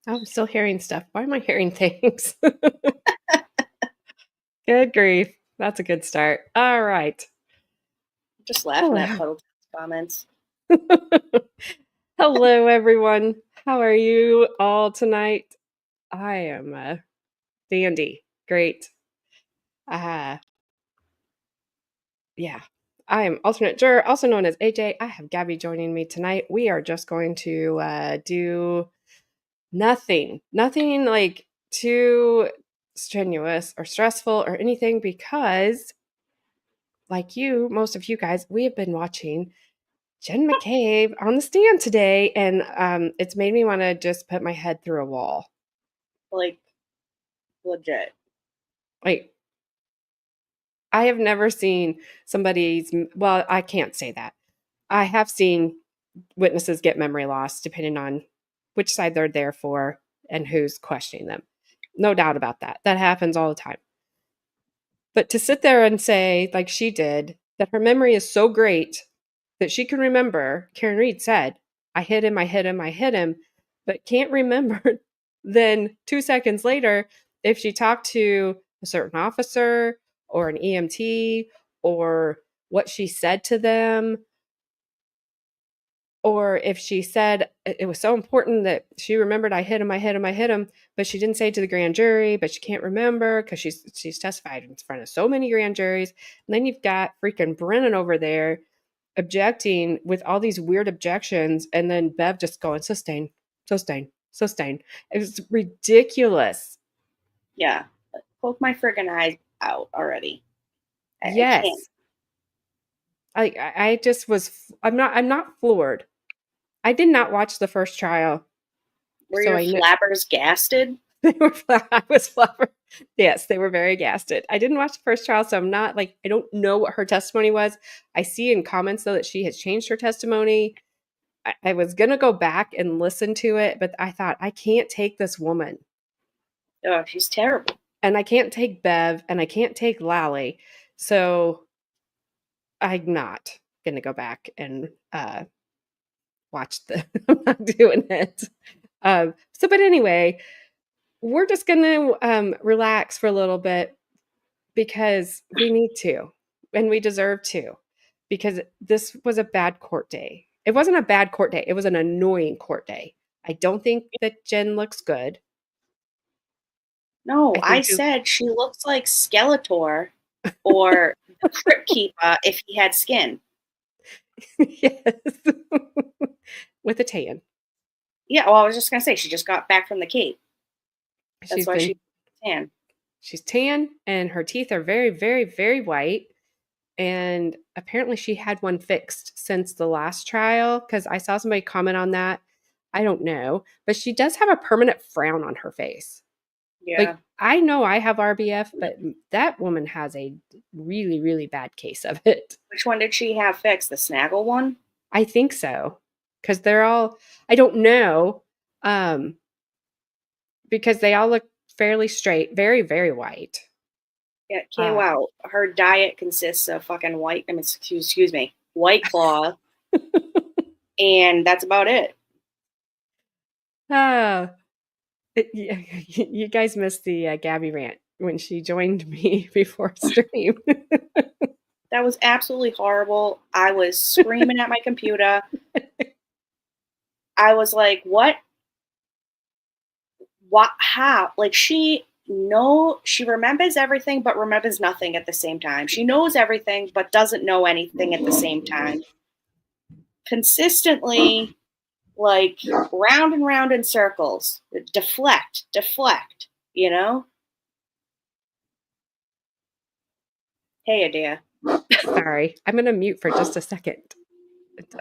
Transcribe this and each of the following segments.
I'm still hearing stuff. Why am I hearing things? Good grief. That's a good start. All right. Just laughing at Hello. Puddle comments. Hello, everyone. How are you all tonight? I am dandy. Great. Uh, yeah. I am alternate juror, also known as AJ. I have Gabby joining me tonight. We are just going to do nothing like too strenuous or stressful or anything because, like you, most of you guys, we have been watching Jen McCabe on the stand today, and it's made me want to just put my head through a wall. Like, legit. Like, I have never seen somebody's, well, I can't say that. I have seen witnesses get memory loss depending on which side they're there for and who's questioning them. No doubt about that. That happens all the time. But to sit there and say, like she did, that her memory is so great that she can remember, Karen Reed said, I hit him, I hit him, I hit him, but can't remember then 2 seconds later if she talked to a certain officer or an EMT or what she said to them, or if she said it was so important that she remembered I hit him, I hit him, I hit him, but she didn't say it to the grand jury, but she can't remember because she's testified in front of so many grand juries. And then you've got freaking Brennan over there objecting with all these weird objections, and then Bev just going, sustain, sustain, sustain. It was ridiculous. Yeah. Poke my friggin' eyes out already. I can't. Yes. I just was I'm not floored. I did not watch the first trial, Were so your I know flappers gasted? I was flabber. Yes, they were very gasted. I didn't watch the first trial, so I'm not like I don't know what her testimony was. I see in comments though that she has changed her testimony. I was gonna go back and listen to it, but I thought I can't take this woman, Oh, she's terrible. and I can't take Bev, and I can't take Lally, so I'm not gonna go back and watch the. I'm not doing it. But anyway, we're just gonna relax for a little bit because we need to and we deserve to because this was a bad court day. It wasn't a bad court day. It was an annoying court day. I don't think that Jen looks good. No, I I think she's said she looks like Skeletor or the Crypt Keeper if he had skin. yes. With a tan. Yeah, well, I was just gonna say she just got back from the Cape. That's She's why she's been tan. she's tan and her teeth are very, very, very white. And apparently she had one fixed since the last trial because I saw somebody comment on that. I don't know, but she does have a permanent frown on her face. Yeah. Like, I know I have RBF, but that woman has a really, really bad case of it. Which one did she have fixed? The Snaggle one? I think so. Because they're all, I don't know, um, because they all look fairly straight, very, very white. Yeah, it came Uh, out. Her diet consists of fucking white, I mean, excuse me, White Claw, and that's about it. oh, you guys missed the Gabby rant when she joined me before stream. That was absolutely horrible. I was screaming at my computer. I was like, what? What? How? Like, she remembers everything, but remembers nothing at the same time. She knows everything, but doesn't know anything at the same time. Consistently, like, round and round in circles. Deflect, you know? Hey, Adia. Sorry, I'm going to mute for just a second.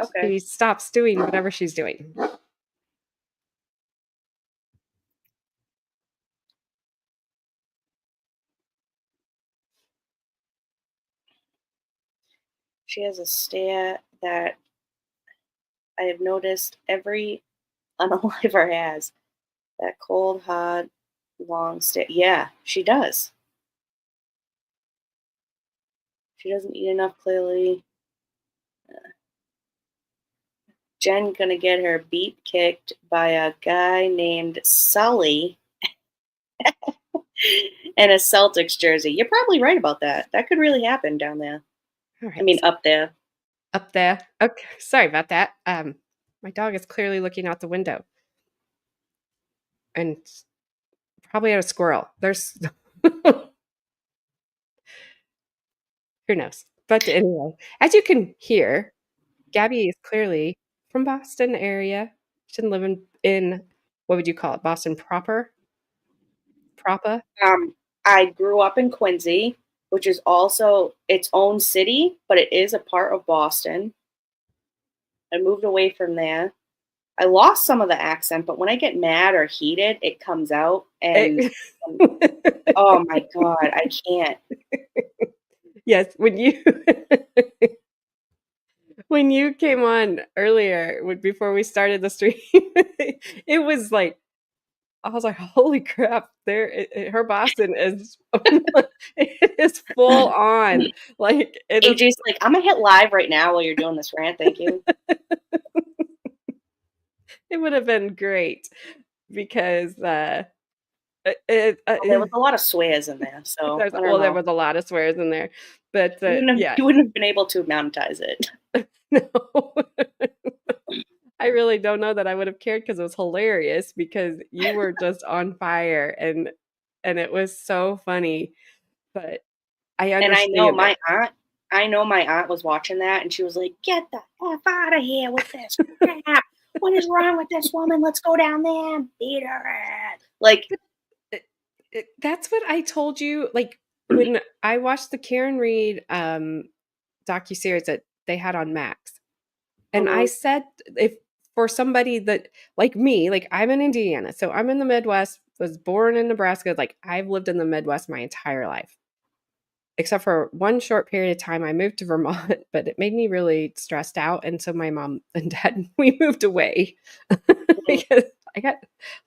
Okay. She stops doing whatever she's doing. She has a stare that I have noticed every unaliver has. That cold, hard, long stare. Yeah, she does. She doesn't eat enough, clearly. Jen gonna get her beat kicked by a guy named Sully in a Celtics jersey. You're probably right about that. That could really happen down there. All I right. mean, So up there. up there. Okay. Sorry about that. My dog is clearly looking out the window and probably at a squirrel. There's who knows. But anyway, as you can hear, Gabby is clearly from Boston area. She didn't live in what would you call it? Boston proper? Proper? Um, I grew up in Quincy, which is also its own city, but it is a part of Boston. I moved away from there. I lost some of the accent, but when I get mad or heated, it comes out. And It- oh my God, I can't. yes, when you came on earlier before we started the stream, it was like I was like, "Holy crap!" Her Boston is it is full on. Like it is. AJ's like, I'm gonna hit live right now while you're doing this rant. Thank you. It would have been great because Well, there was a lot of swears in there, so I don't there know. was a lot of swears in there, but yeah, You wouldn't have been able to monetize it. no. I really don't know that I would have cared because it was hilarious because you were just on fire and it was so funny. But I And understand it. I know my aunt was watching that and she was like, get the F out of here with this crap. What is wrong with this woman? Let's go down there and beat her ass. Like, That's what I told you. Like when I watched the Karen Reed docuseries that they had on Max, and I mhm, said if for somebody that like me, like I'm in Indiana, so I'm in the Midwest, was born in Nebraska, like I've lived in the Midwest my entire life. Except for one short period of time I moved to Vermont, but it made me really stressed out. And so my mom and dad, we moved away mhm, because I got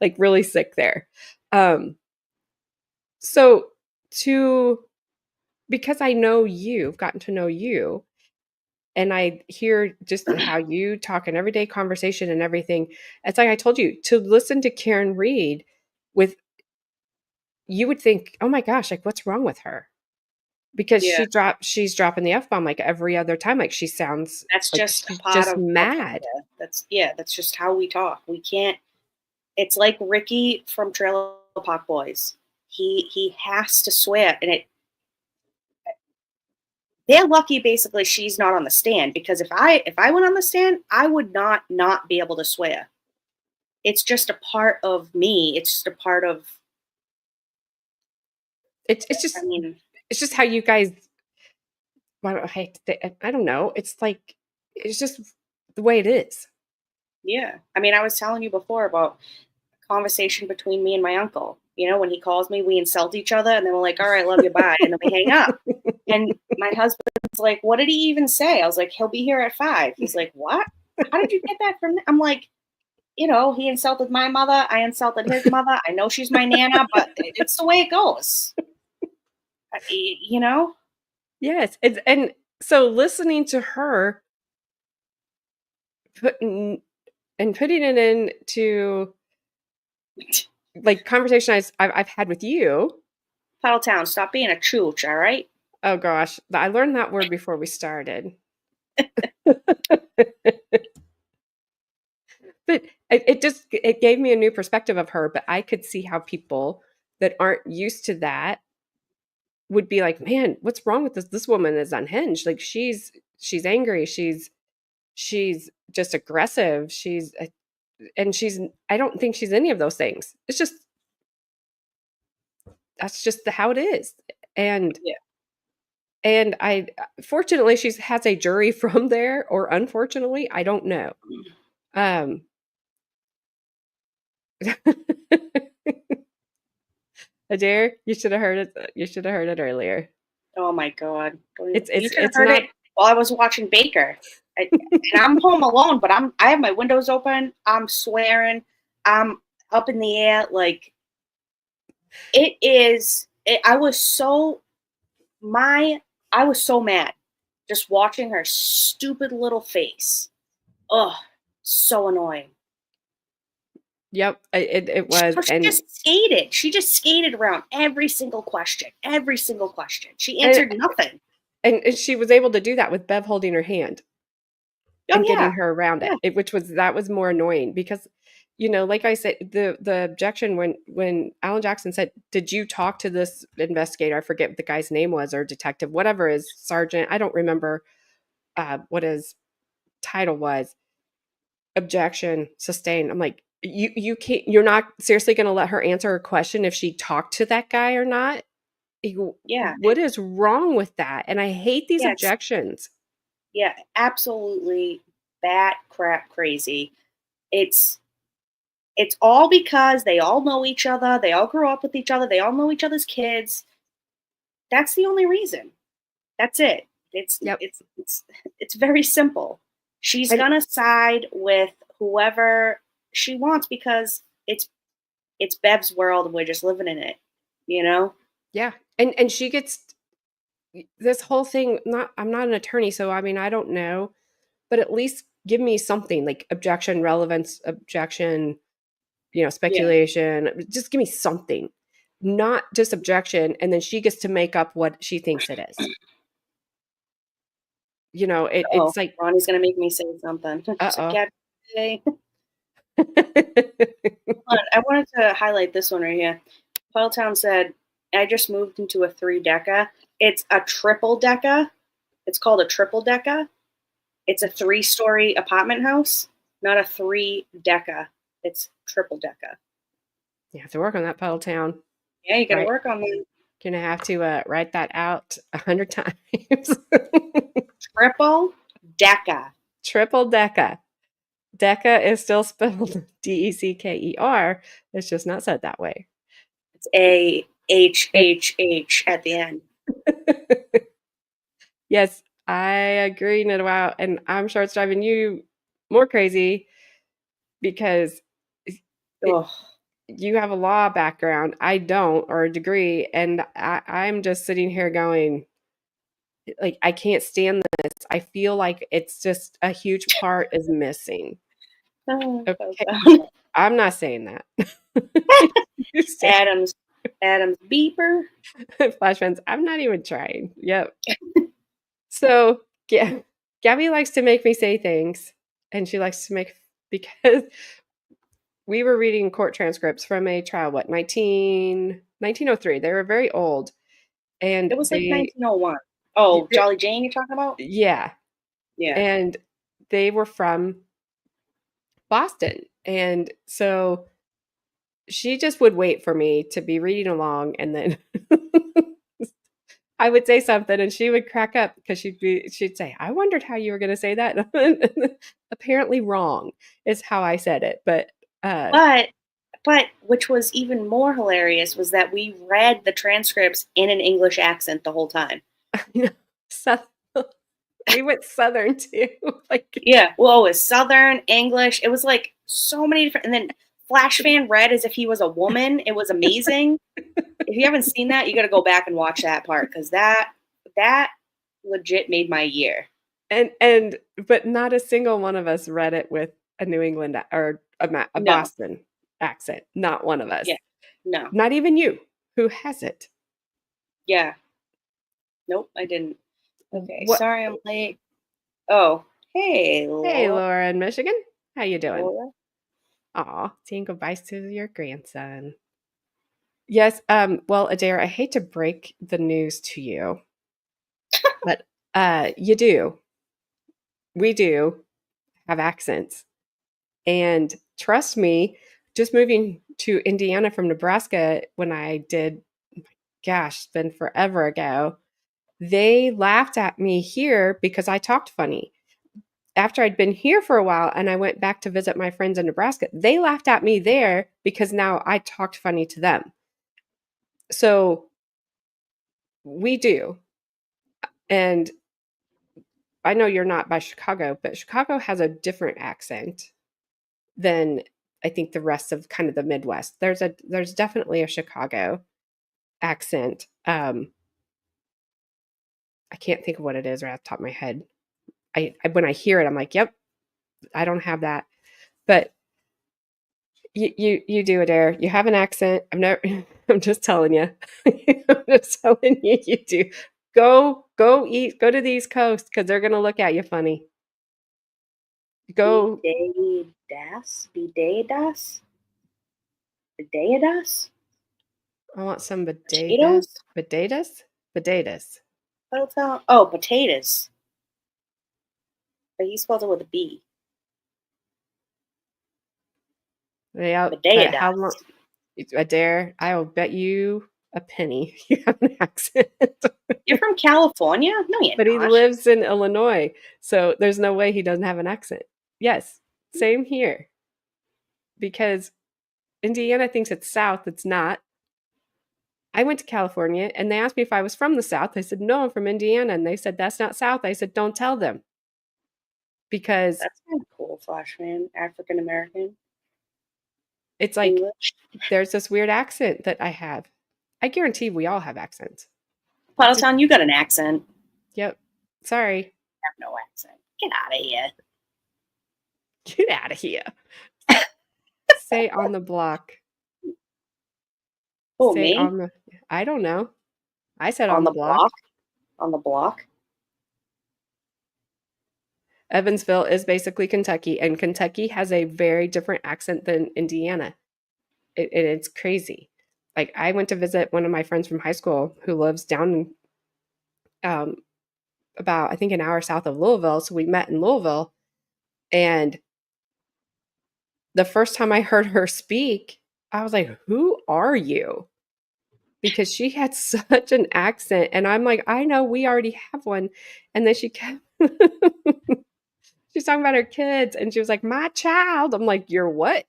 like really sick there. Um, so to because I know you've gotten to know you and I hear just how you talk in everyday conversation and everything. It's like I told you to listen to Karen Reed with you would think, oh my gosh, like what's wrong with her? Because yeah, she's dropping the F bomb like every other time. Like she sounds that's like just she's part just of our mad. culture. That's just how we talk. We can't, it's like Ricky from Trailer Park Boys. He has to swear, and they're lucky basically she's not on the stand because if I went on the stand, I would not be able to swear. It's just a part of me. It's just a part of, It's I just mean, it's just how you guys I don't know. It's like it's just the way it is. yeah. I mean, I was telling you before about a conversation between me and my uncle. You know, when he calls me, we insult each other and then we're like, all right, love you, bye. And then we hang up. And my husband's like, what did he even say? I was like, he'll be here at 5. He's like, what? How did you get that from? I'm like, he insulted my mother. I insulted his mother. I know she's my nana, but it's the way it goes. You know? Yes. And so listening to her putting putting it into like conversation I've had with you. Puddletown, stop being a chooch, all right? Oh gosh, I learned that word before we started. But it just it gave me a new perspective of her, but I could see how people that aren't used to that would be like, "Man, what's wrong with this? This woman is unhinged. Like she's angry. She's just aggressive. And she's I don't think she's any of those things. It's just that's just how it is." And Yeah. I fortunately she has a jury from there or unfortunately, I don't know. Um Adair, you should have heard it. You should have heard it earlier. Oh my God. You should have It's heard not. it while I was watching Baker. And I'm home alone, but I have my windows open. I'm swearing. I'm up in the air. Like my I was so mad just watching her stupid little face. Ugh, So annoying. Yep, it was, So she and just skated. She just skated around every single question. Every single question. She and answered nothing. and she was able to do that with Bev holding her hand Oh and getting yeah. her around Yeah. which was that was more annoying because, like I said, the objection when Alan Jackson said, "Did you talk to this investigator?" I forget what the guy's name was, or detective, whatever his sergeant. I don't remember what his title was. Objection sustained. I'm like, you can't. You're not seriously going to let her answer a question if she talked to that guy or not. Yeah. What is wrong with that? And I hate these Yes. objections. Yeah. Absolutely bat crap crazy. It's it's all because they all know each other. They all grew up with each other. They all know each other's kids. That's the only reason. That's it. It's Yep. it's it's it's very simple. She's And gonna side with whoever she wants because it's Bev's world and we're just living in it, you know? yeah, and she gets this whole thing. Not, I'm not an attorney, so I mean, I don't know, but at least give me something like objection, relevance, objection, Yeah. speculation. Just give me something, not just objection, and then she gets to make up what she thinks it is. Oh, It's like, Ronnie's gonna make me say something. So, uh Gabby, oh. I wanted to highlight this one right here. Town said, I just moved into a 3-decker. It's a triple decker. It's called a triple decker. It's a 3-story apartment house, not a 3-decker. It's triple decker. You have to work on that Puddle Town, Yeah, you got to right? work on that. Gonna have to write that out 100 times. Triple decker. Triple Deca. Deca is still spelled Decker. It's just not said that way. It's It, AHHH at the end. yes, I agree, Nidawau, and I'm sure it's driving you more crazy because it, Oh, you have a law background. I don't, or a degree, and I'm just sitting here going, like, I can't stand this. I feel like it's just a huge part is missing. oh, Okay, oh. I'm not saying that. You say Adam's Adam's beeper. flash friends. I'm not even trying. Yep. So, yeah, Gabby likes to make me say things, and she likes to make because we were reading court transcripts from a trial, what, 1903. They were very old, and It was like 1901. Oh, Jolly Jane, you're talking about? yeah, Yeah. and they were from Boston. And so she just would wait for me to be reading along, and then I would say something and she would crack up because she'd say, "I wondered how you were going to say that." Apparently wrong is how I said it, but But which was even more hilarious was that we read the transcripts in an English accent the whole time. you know, so we went southern too. Like, Yeah. Well, it was Southern English. It was like so many different. And then Flash Fan read as if he was a woman. It was amazing. If you haven't seen that, you got to go back and watch that part because that legit made my year. and but not a single one of us read it with a New England or a No. Boston accent. Not one of us. Yeah. No. Not even you, who has it. Yeah. Nope, I didn't. Okay. What? Sorry, I'm late. Oh, hey, Hey, Laura in Michigan. How you doing? Laura. Aw, saying goodbyes to your grandson. Yes, well, Adair, I hate to break the news to you, but you do. We do have accents. And trust me, just moving to Indiana from Nebraska when I did, gosh, it's been forever ago, they laughed at me here because I talked funny. After I'd been here for a while and I went back to visit my friends in Nebraska, they laughed at me there because now I talked funny to them. So we do. And I know you're not by Chicago, but Chicago has a different accent than I think the rest of kind of the Midwest. There's definitely a Chicago accent. I can't think of what it is right off the top of my head. I when I hear it, I'm like, yep, I don't have that. But you do, Adair. You have an accent. I'm never. I'm just telling you. I'm just telling you. You do. Go to the East Coast because they're gonna look at you funny. Go. Bidedas? Bidedas? I want some Potatoes? potatoes. Oh, potatoes. But he spelled it with a B. Yeah, but how long? Bidedas. Adair, I will bet you a penny you have an accent. You're from California? No, you're But he not. lives in Illinois, so there's no way he doesn't have an accent. Yes, same here. Because Indiana thinks it's South, it's not. I went to California and they asked me if I was from the South. I said, no, I'm from Indiana. And they said, that's not South. I said, don't tell them. Because That's kind of cool, Flashman. African American. it's like English. there's this weird accent that I have. I guarantee we all have accents. Pottstown, you got an accent. Yep. Sorry. I have no accent. Get out of here. Get out of here. Say on the block. Oh, Say me? on the. I don't know. I said On on the the block. block? On the block? Evansville is basically Kentucky, and Kentucky has a very different accent than Indiana. It's crazy. Like I went to visit one of my friends from high school who lives down um, about I think an hour south of Louisville. So we met in Louisville, and the first time I heard her speak, I was like, "Who are you?" Because she had such an accent, and I'm like, "I know we already have one," and then she kept. She's talking about her kids, and she was like, "My child." I'm like, "You're what?"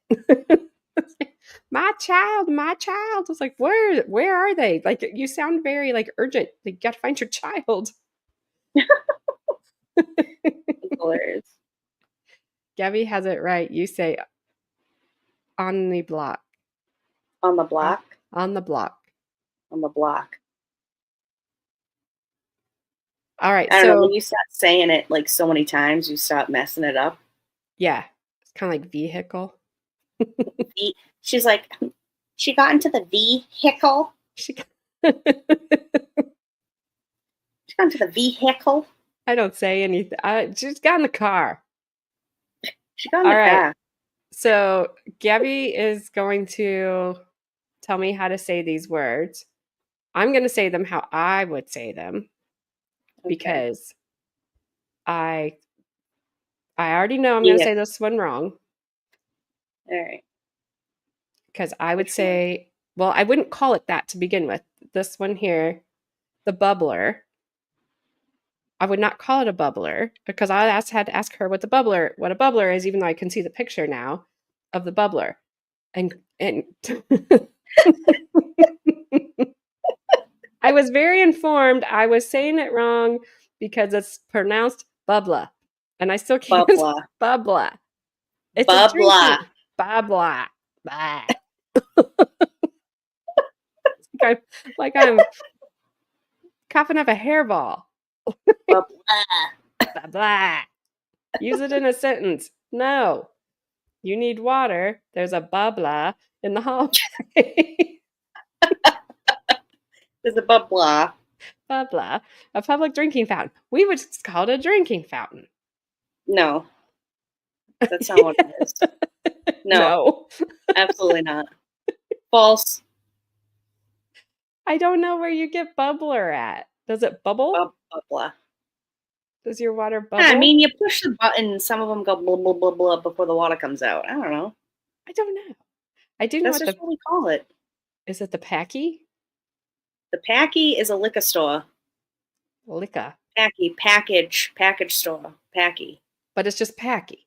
My child, my child. I was like, where are they? Like, you sound very like urgent. Like, you gotta find your child. That's hilarious. Gabby has it right. You say on the block. On the On, block? on the block. On the block. All right. I don't know. So When you start saying it like so many times, you start messing it up. yeah, it's kind of like vehicle. She's like, she got into the vehicle. She, She got into the vehicle. I don't say anything. I just got in the car. She got in All the right. car. So Gabby is going to tell me how to say these words. I'm going to say them how I would say them Okay. because I already know I'm going to Yeah. say this one wrong All right. because I would Which one? say, well, I wouldn't call it that to begin with. This one here, the bubbler. I would not call it a bubbler because had to ask her what a bubbler is, even though I can see the picture now of the bubbler. And I was very informed. I was saying it wrong because it's pronounced bubbla. And I still can't Bubla. bubbla. It's a Bubla. drinking bubbla. Blah. like I'm coughing up a hairball. Bubla. Blah, blah. Use it in a sentence. No. You need water. There's a bubbla in the hallway. There's a bubla. Bubbla. A public drinking fountain. We would just call it a drinking fountain. No, that's not what it is. No, No. absolutely not. False. I don't know where you get bubbler at. Does it bubble? Bubla. Does your water Yeah, I bubble? mean, you push the button, and some of them go blah blah blah blah before the water comes out. I don't know. I don't know. I do know That's what just what we call it. is it the packy? The Packy is a liquor store. Licka. Packy, package store. Packy. But it's just packy.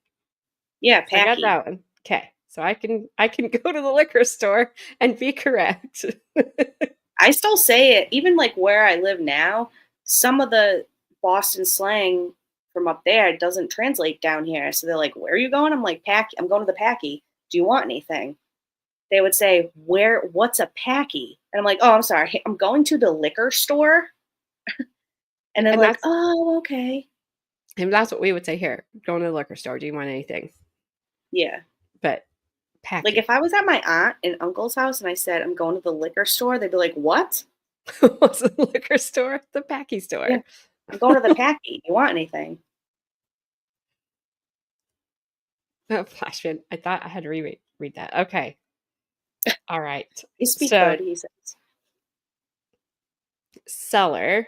Yeah, So I got Packy. that one. Okay. So I can go to the liquor store and be correct. I still say it, even like where I live now. Some of the Boston slang from up there doesn't translate down here. So they're like, "Where are you going?" I'm like, "Packy. I'm going to the Packy. Do you want anything?" They would say, "Where? What's a Packy?" And I'm like, "Oh, I'm sorry. I'm going to the liquor store." And they're and like, that's "Oh, okay." and that's what we would say here. Going to the liquor store. Do you want anything? Yeah. but Like packy. if I was at my aunt and uncle's house and I said I'm going to the liquor store, they'd be like, "What?" What's the liquor store? The packy Yeah, store. I'm going to the packy. You want anything? Oh, flashman. I thought I had to read that. Okay. All right. You speak So good, he says. cellar,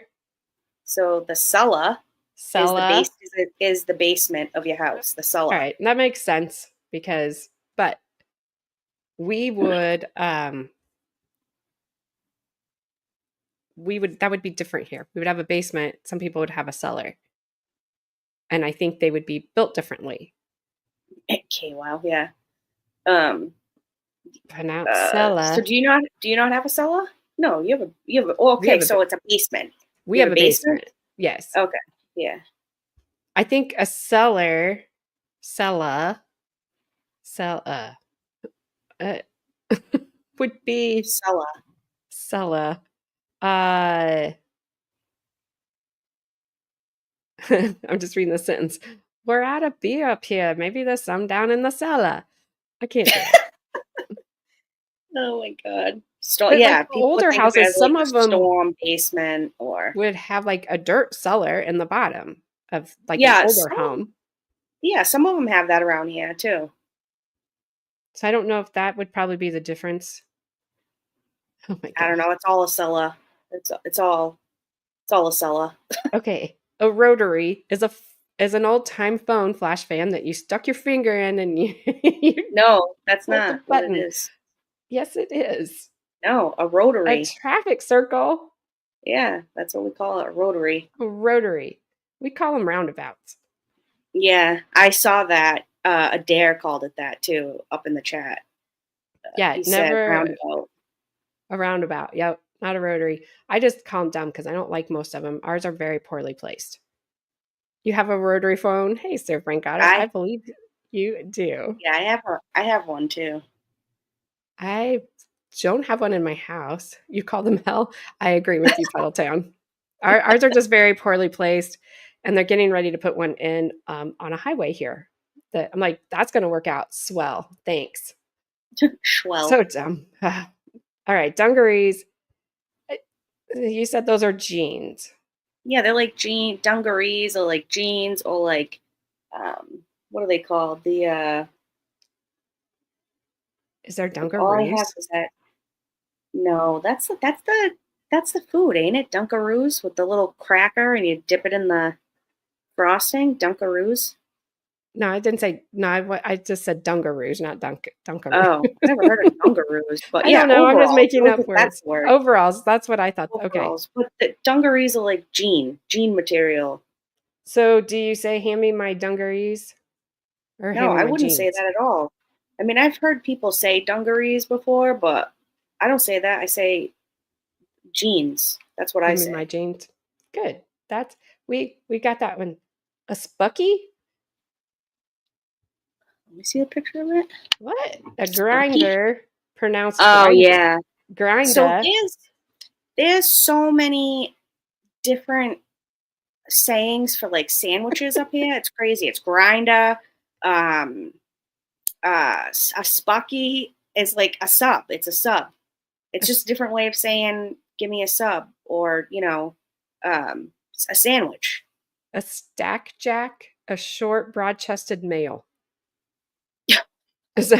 So the cellar is the cella. base is the basement of your house. The All cellar. right. That makes sense because, but we would, that would be different here. We would have a basement. Some people would have a cellar. And I think they would be built differently. Okay, wow, yeah. Um. Pronounced So cella. do you not have a cellar? No, you have a. Oh, We okay, have a so it's a basement. we You have have a a basement. basement. Yes. Okay, yeah, I think a cellar, cella, cell, uh would be cellar. cella. Uh, I'm just reading the sentence. We're out of beer up here. Maybe there's some down in the cellar. I can't do it. Oh my god. But like Yeah, the people would older think of it houses, as like some a of them storm basement or would have like a dirt cellar in the bottom of like an yeah, older home. some of them have that around here too. So I don't know if that would probably be the difference. Oh my I don't god. know. It's all a cellar. It's all a cellar. Okay. A rotary is an old time phone flash fan that you stuck your finger in and you you No, that's pulled the not what it button. is. Yes, it is. No, a A rotary. traffic circle, Yeah, that's what we call it, a rotary. a rotary. We call them roundabouts. Yeah, I saw that. Adair called it that too, up in the chat. Yeah, He said never roundabout. a roundabout. Yep, not a rotary. I just call them dumb because I don't like most of them. Ours are very poorly placed. You have a rotary phone? Hey, Sir Frank Otter, I I believe you do. Yeah, I have one too. I don't have one in my house. You call them hell? I agree with you, Puddletown. Ours are just very poorly placed, and they're getting ready to put one in on a highway here. That I'm like, that's going to work out swell. Thanks. Schwell. So dumb. All right, dungarees. Uh, You said those are jeans. Yeah, they're like dungarees or like jeans or like what are they called? Is there All I have dungaroos? is that. No, that's the food, ain't it? Dunkaroos with the little cracker and you dip it in the frosting. Dunkaroos. No, I didn't say no. I just said dungaroos, not dunkaroo. Oh, I never heard of Dunkaroos, but I yeah, don't know. I'm just overalls. making up That's words. the word. Overalls. That's what I thought. Okay. Overalls, but the dungarees are like jean material. So do you say hand me my dungarees or No, hand me I my wouldn't say jeans? that at all. I mean, I've heard people say dungarees before, but I don't say that. I say jeans. That's what I Hand me my say. jeans. Good. That's we got that one. A spucky? Let me see a picture of it. What? A Spunky. grinder, pronounced Oh grinder. yeah. So Grinda. there's so many different sayings for like sandwiches up here. It's crazy. It's grinda. Um, a spucky is like a sub. It's a sub. A, It's s- just a different way of saying give me a sub or a sandwich. a stack jack, a short, broad-chested male. So,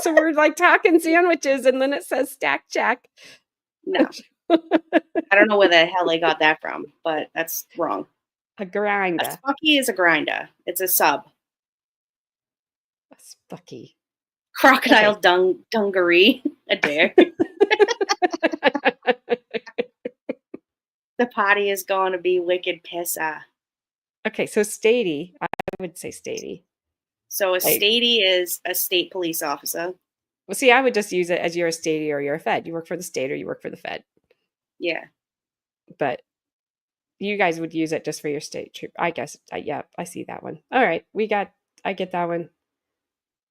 so we're like talking sandwiches, and then it says stack jack. No, I don't know where the hell they got that from, but that's wrong. A A grinda. spucky is a grinda. It's a sub. A spucky. Crocodile Okay. dungaree. A dare. The potty is going to be wicked pissa. Okay, so statey. I would say statey. So a Like, statey is a state police officer. well, see, I would just use it as you're a statey or you're a fed. You work for the state or you work for the fed. Yeah. But you guys would use it just for your state troop. I guess. Yeah, I see that one. All right, I get that one.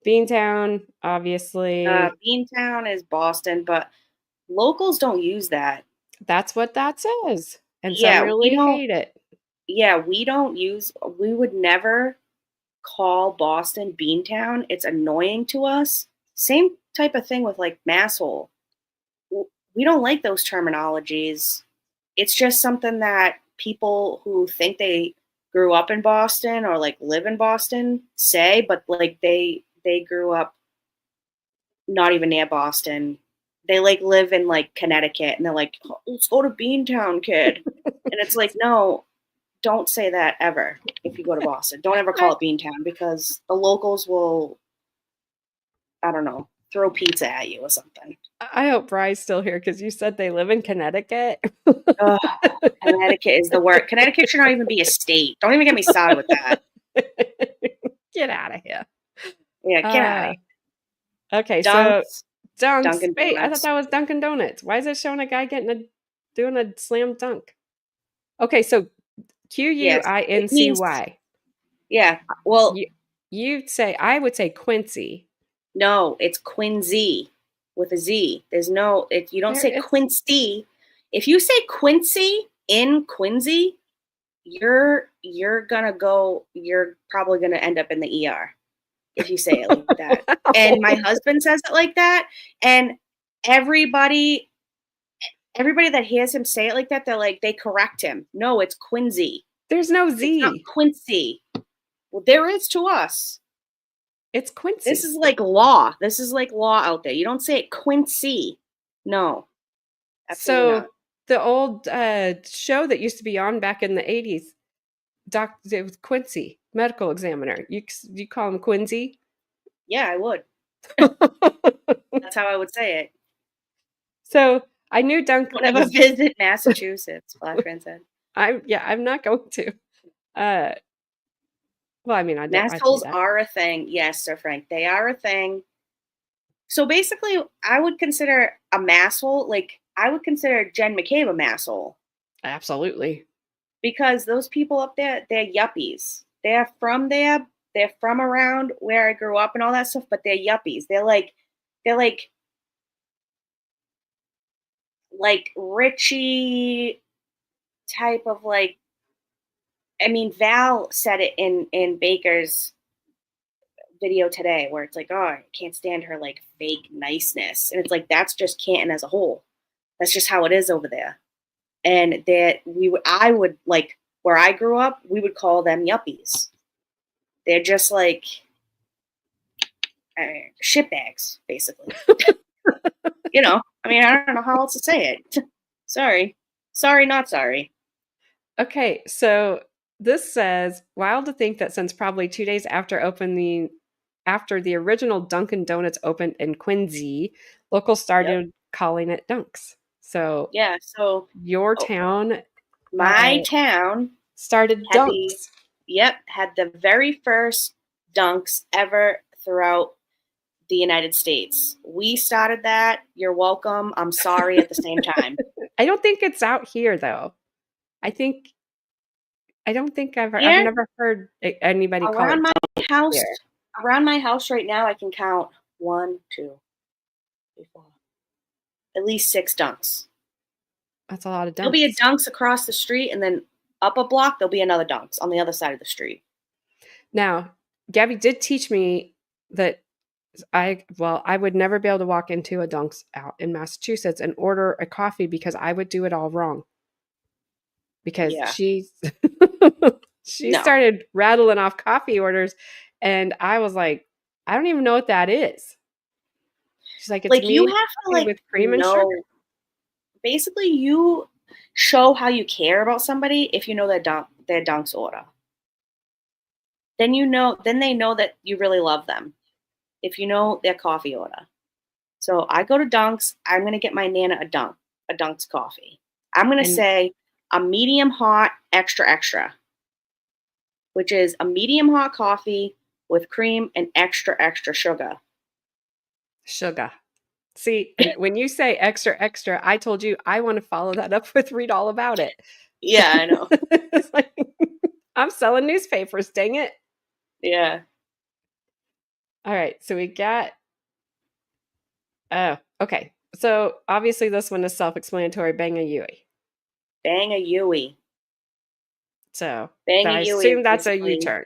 Beantown, obviously. Beantown is Boston, but locals don't use that. That's what that says. And some Yeah, we really don't. hate it. Yeah, we don't use. We would never call Boston Beantown. It's annoying to us. Same type of thing with like masshole. We don't like those terminologies. It's just something that people who think they grew up in Boston or like live in Boston say, but like they grew up not even near Boston. They like live in like Connecticut and they're like, "Oh, let's go to Beantown, kid." And it's like, no, don't say that ever if you go to Boston. Don't ever call I, it Beantown because the locals will, I don't know, throw pizza at you or something. I hope Bry's still here because you said they live in Connecticut. Ugh, Connecticut is the worst. Connecticut should not even be a state. Don't even get me started with that. Get out of here. Yeah, get out of Uh, here. okay, so Dunks, dunks. Dunkin' Wait, I thought Donuts. that was Dunkin' Donuts. Why is it showing a guy doing a slam dunk? Okay, so Yes, it means, Quincy. yeah. Well, You I would say Quincy. no, it's Quincy with a Z. There's no, you don't There say it's Quincy. If you say Quincy in Quincy, you're gonna go. You're probably gonna end up in the ER if you say it like that. And my husband says it like that, and everybody everybody that hears him say it like that, they're like they correct him. No, it's Quincy. There's no It's not Z. Quincy. Well, there is to us. It's This Quincy. is like law. This is like law out there. You don't say it Quincy. No, absolutely So not. the old show that used to be on back in the 80s, it was Quincy, medical examiner. You call him Quincy? Yeah, I would. That's how I would say it. So I knew Dunk Don't ever was visit Massachusetts, Flashman said. I'm not going to. Uh well, I mean I'd say Massholes that. are a thing. Yes, Sir Frank, they are a thing. So basically, I would consider a masshole, like, I would consider Jen McCabe a masshole Absolutely. because those people up there, they're yuppies. They're from there. They're from around where I grew up and all that stuff, but they're yuppies. They're like Richie type of like. I mean, Val said it in Baker's video today, where it's like, oh, I can't stand her like fake niceness, and it's like that's just Canton as a whole. That's just how it is over there. And that I would like where I grew up, we would call them yuppies. They're just like shitbags, basically. I mean, I don't know how else to say it. Sorry, not sorry. Okay, so this says wild to think that since probably 2 days after the original Dunkin' Donuts opened in Quincy, locals Yep. started calling it Dunks. So Yeah. So your oh, town my town started had the Dunks. had the very first dunks ever throughout the United States. We started that. You're welcome. I'm sorry at the same time. I don't think it's out here though. I think I don't think I've Here never heard anybody call it around my Dunks house, here. right now, I can count one, two, three, four, at least six dunks. That's a lot of There'll be a Dunks. dunks across the street, and then up a block there'll be another dunks on the other side of the street. Now, Gabby did teach me that I would never be able to walk into a Dunks out in Massachusetts and order a coffee because I would do it all wrong. Because Yeah, she no, started rattling off coffee orders and I was like, I don't even know what that is. She's like, it's like you medium have to coffee like with cream and sugar. know. Basically, you show how you care about somebody if you know their dunks order. Then then they know that you really love them. If you know their coffee order. So I go to Dunks. I'm gonna get my Nana a Dunks coffee. I'm gonna And say a medium hot, extra extra, which is a medium hot coffee with cream and extra extra sugar. sugar. See, and when you say extra, extra, I told you I want to follow that up with read all about it. Yeah, I know. It's like, I'm selling newspapers, dang it. Yeah, All right, so we got, oh, okay. So obviously this one is self-explanatory, bang a Yui. bang a Yui. So Bang a I Yui is assume that's a basically U-turn.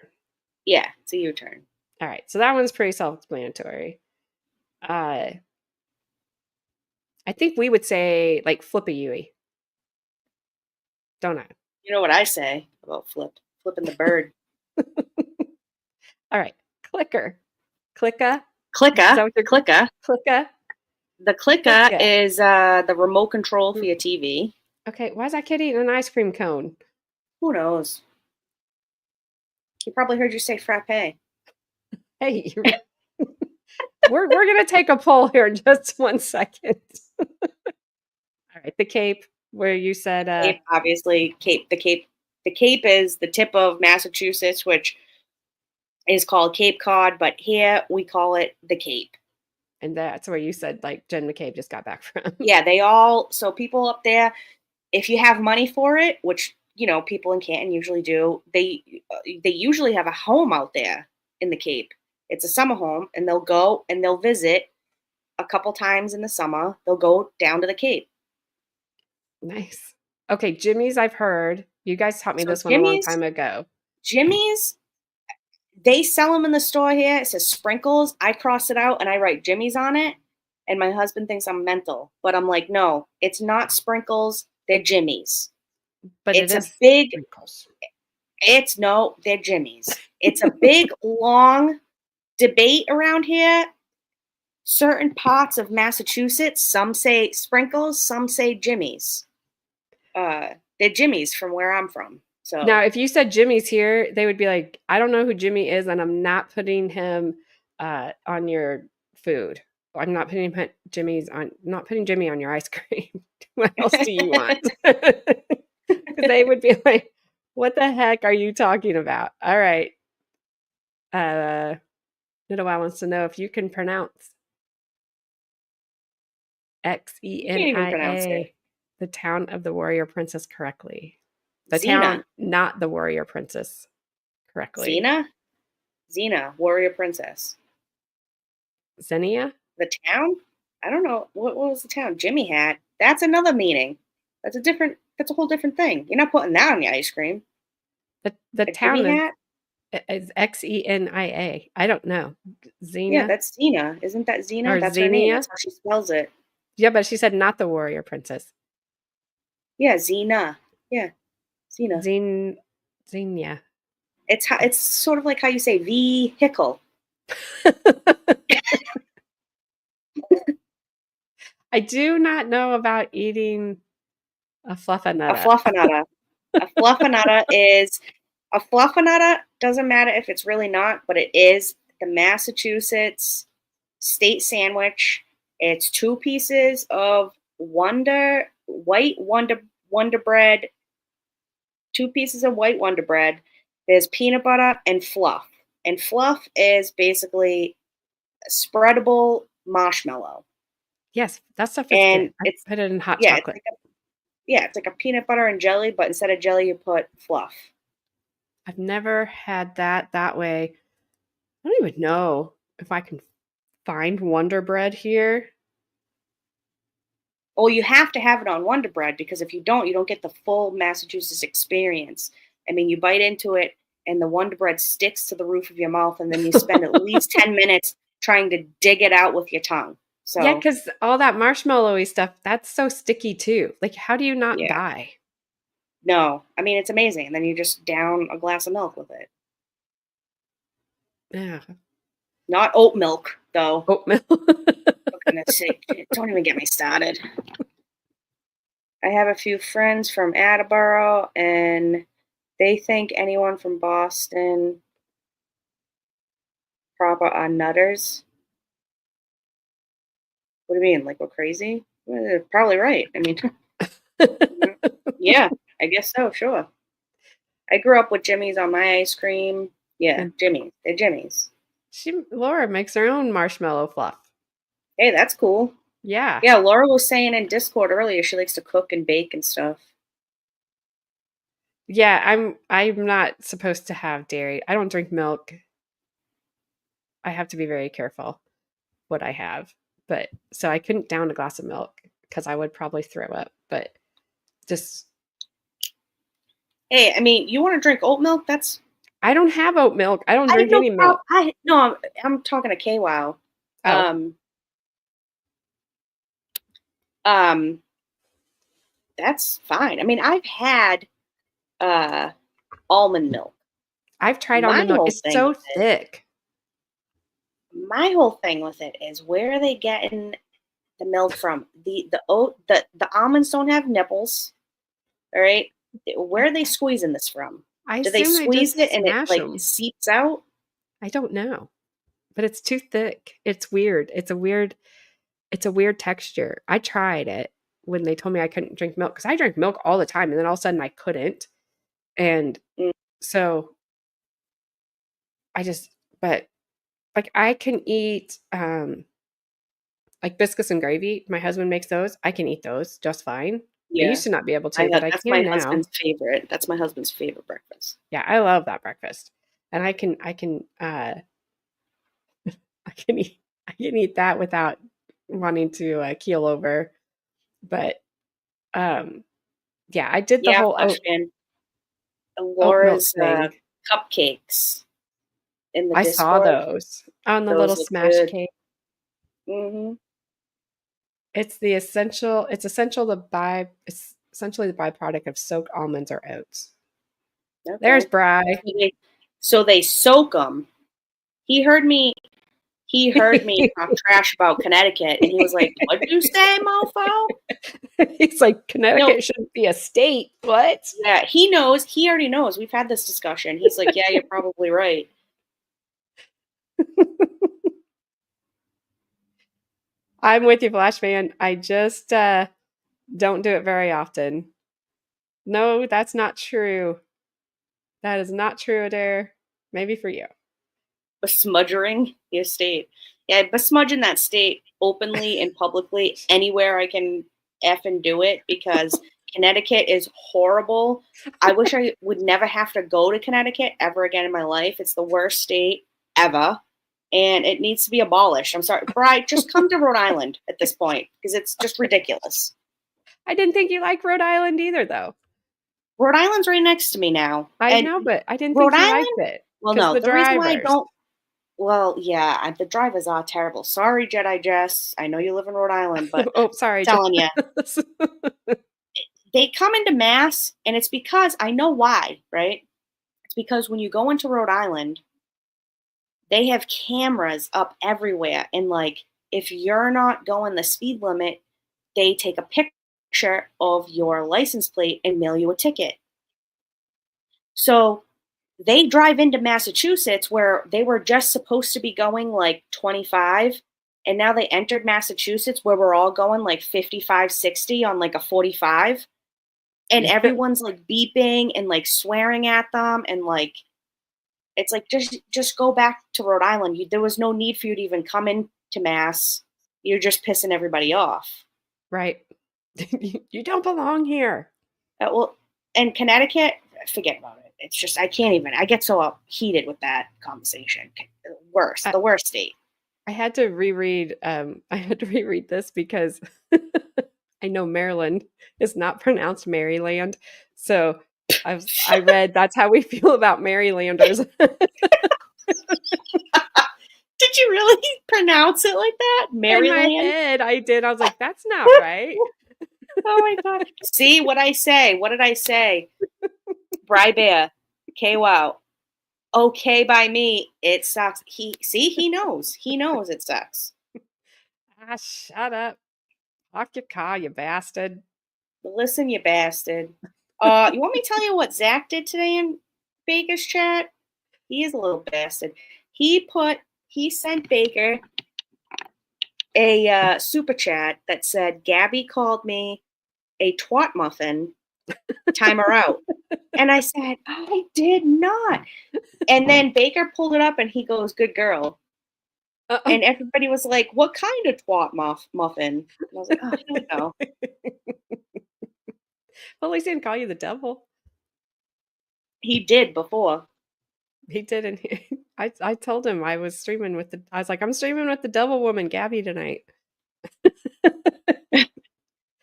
Yeah, it's a U-turn. All right, so that one's pretty self-explanatory. Uh, I think we would say like flip a Yui, don't I? You know what I say about flipping the bird. All right, clicker, clicka. Is that Clicka, what you're clicka. clicka? The clicka Clicka. is the remote control for your TV. Okay, why is that kid eating an ice cream cone? Who knows? He probably heard you say frappe. Hey, we're gonna take a poll here in just 1 second. All right, the Cape, where you said, Cape, obviously, Cape. The Cape is the tip of Massachusetts, which is called Cape Cod, but here we call it the Cape. and that's where you said like Jen McCabe just got back from. Yeah, so people up there, if you have money for it, which people in Canton usually do, they usually have a home out there in the Cape. It's a summer home, and they'll go and they'll visit a couple times in the summer. They'll go down to the Cape. Nice. Okay, Jimmy's I've heard. You guys taught me So this one a long time ago. Jimmy's, they sell them in the store here. It says sprinkles. I cross it out and I write Jimmy's on it. And my husband thinks I'm mental, but I'm like, no, it's not sprinkles. They're Jimmy's. But it It's a is big, sprinkles. no, they're Jimmy's. It's a big, long debate around here. Certain parts of Massachusetts, some say sprinkles, some say Jimmy's. They're Jimmy's from where I'm from. So Now, if you said Jimmy's here, they would be like, I don't know who Jimmy is, and I'm not putting him on your food. I'm not putting not putting Jimmy on your ice cream. What else do you want? Because they would be like, what the heck are you talking about? All right. Nidowa wants to know if you can pronounce you can't even pronounce it. Xenia, the town of the warrior princess, correctly. The Xena. town, not the warrior princess, correctly. Xena, warrior princess. Xenia? The town? I don't know. What was the town Jimmy had? That's another meaning. That's a whole different thing. You're not putting that on your ice cream. The A town Jimmy hat? is Xenia. I don't know. Yeah, Xena that's Xena. Isn't that Xena? or That's her name. Xenia? That's how she spells it. Yeah, but she said not the warrior princess. Yeah, Xena. Yeah, Xena. Xenia. It's sort of like how you say vehicle. I do not know about eating a A fluffernutter. fluffernutter. A fluffernutter doesn't matter if it's really not, but it is the Massachusetts state sandwich. It's 2 pieces of white Wonder Bread, 2 pieces of white Wonder Bread. There's peanut butter and fluff. And fluff is basically a spreadable marshmallow. Yes, that stuff is good. And I put it in hot yeah, chocolate. it's like a peanut butter and jelly, but instead of jelly, you put fluff. I've never had that way. I don't even know if I can find Wonder Bread here. Well, you have to have it on Wonder Bread because if you don't get the full Massachusetts experience. I mean, you bite into it and the Wonder Bread sticks to the roof of your mouth, and then you spend at least 10 minutes trying to dig it out with your tongue. Yeah, So, because all that marshmallowy stuff, that's so sticky too. Like, how do you not yeah, die? no, I mean, it's amazing. And then you just down a glass of milk with it. Yeah. Not oat milk, though. Oat milk. For goodness sake, don't even get me started. I have a few friends from Attleboro, and they think anyone from Boston proper are nutters. What do you mean? Like we're crazy? Well, they're probably right. I mean, yeah, I guess so. Sure. I grew up with Jimmy's on my ice cream. Yeah, And Jimmy's. They're Jimmy's. Laura makes her own marshmallow fluff. Hey, that's cool. Yeah. Yeah, Laura was saying in Discord earlier she likes to cook and bake and stuff. Yeah, I'm not supposed to have dairy. I don't drink milk. I have to be very careful what I have. But so I couldn't down a glass of milk because I would probably throw up. But just Hey, I mean, you want to drink oat milk? That's I don't have oat milk. I don't I have drink no any problem. milk. I'm talking to KWOW. Oh, Um, um, that's fine. I mean, I've had uh almond milk. I've tried My almond milk. whole It's thing so with it, thick. my whole thing with it is where are they getting the milk from? The almonds don't have nipples, all right? Where I, are they squeezing this from? I Do they assume they squeeze it just and it smash like them. seeps out? I don't know, but it's too thick. It's weird. It's a weird texture. I tried it when they told me I couldn't drink milk because I drank milk all the time, and then all of a sudden I couldn't. And Mm, so I just, but like I can eat like biscuits and gravy. My husband makes those. I can eat those just fine. I yeah, used to not be able to, but I that's can my now. husband's favorite. That's my husband's favorite breakfast. Yeah, I love that breakfast. And I can eat that without wanting to keel over. But um yeah, I did the Yeah, whole Flashman. oat milk Laura's thing. cupcakes in the I saw Discord. those on the little Those look smash good. cake. Hmm. It's essential to buy it's essentially the byproduct of soaked almonds or oats. There's Okay. Bry. So they soak them. He heard me. He heard me talk trash about Connecticut, and he was like, "What'd you say, mofo?" He's like, No, Connecticut shouldn't be a state. What? yeah, he knows. He already knows. We've had this discussion. He's like, "Yeah, you're probably right." I'm with you, Flash fan. I just don't do it very often. No, that's not true. That is not true, Adair. Maybe for you. Besmudgering the estate. Yeah, besmudging that state openly and publicly anywhere I can effing do it because Connecticut is horrible. I wish I would never have to go to Connecticut ever again in my life. It's the worst state ever. And it needs to be abolished. I'm sorry. Bri, just come to Rhode Island at this point because it's just ridiculous. I didn't think you liked Rhode Island either, though. Rhode Island's right next to me now. I And know, but I didn't Rhode think you liked Island, it well, because no, the the reason why I drivers. don't, well, yeah, the drivers are terrible. Sorry, Jedi Jess. I know you live in Rhode Island, but Oh, sorry, I'm telling you, Jess. they come into Mass, and it's because I know why, right? It's because when you go into Rhode Island, they have cameras up everywhere. And, like, if you're not going the speed limit, they take a picture of your license plate and mail you a ticket. So they drive into Massachusetts where they were just supposed to be going like 25. And now they entered Massachusetts where we're all going like 55, 60 on like a 45. And Yeah, everyone's like beeping and like swearing at them. And like, it's like, just go back to Rhode Island. There was no need for you to even come into Mass. You're just pissing everybody off. right. You don't belong here. Well, and Connecticut, forget about it. It's just I can't even. I get so heated with that conversation. Worst, I, the worst state. I had to reread. I had to reread this because I know Maryland is not pronounced Maryland, so I read that's how we feel about Marylanders. Did you really pronounce it like that, In my Maryland? head, I did. I was like, that's not right. Oh my god! See what I say? What did I say? Bry Bear, KWOW. Okay by me. It sucks. He knows. He knows it sucks. Ah, shut up. Lock your car, you bastard. Listen, you bastard. You want me to tell you what Zach did today in Baker's chat? He is a little bastard. He sent Baker a super chat that said Gabby called me a twat muffin. Time her out. And I said, I did not. And then Baker pulled it up and he goes, good girl. Uh-oh. And everybody was like, what kind of twat muffin? And I was like, oh, here we go. Well, at least he didn't call you the devil. He did before. He didn't. I told him I was streaming with the. I was like, I'm streaming with the devil woman, Gabby, tonight.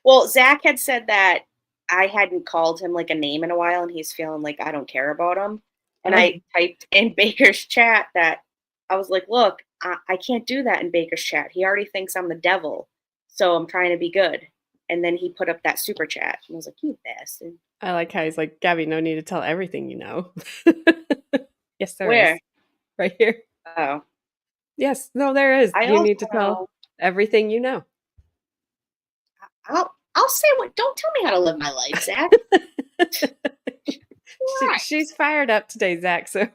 Well, Zach had said that I hadn't called him like a name in a while and he's feeling like I don't care about him. And I typed in Baker's chat that I was like, look, I can't do that in Baker's chat. He already thinks I'm the devil. So I'm trying to be good. And then he put up that super chat. And I was like, you bastard. I like how he's like, Gabby, no need to tell everything you know. Yes, there is. Where? Right here. Oh. Yes, no, there is. I You also need to tell know everything you know. I'll say what don't tell me how to live my life, Zach. Right. She's fired up today, Zach, so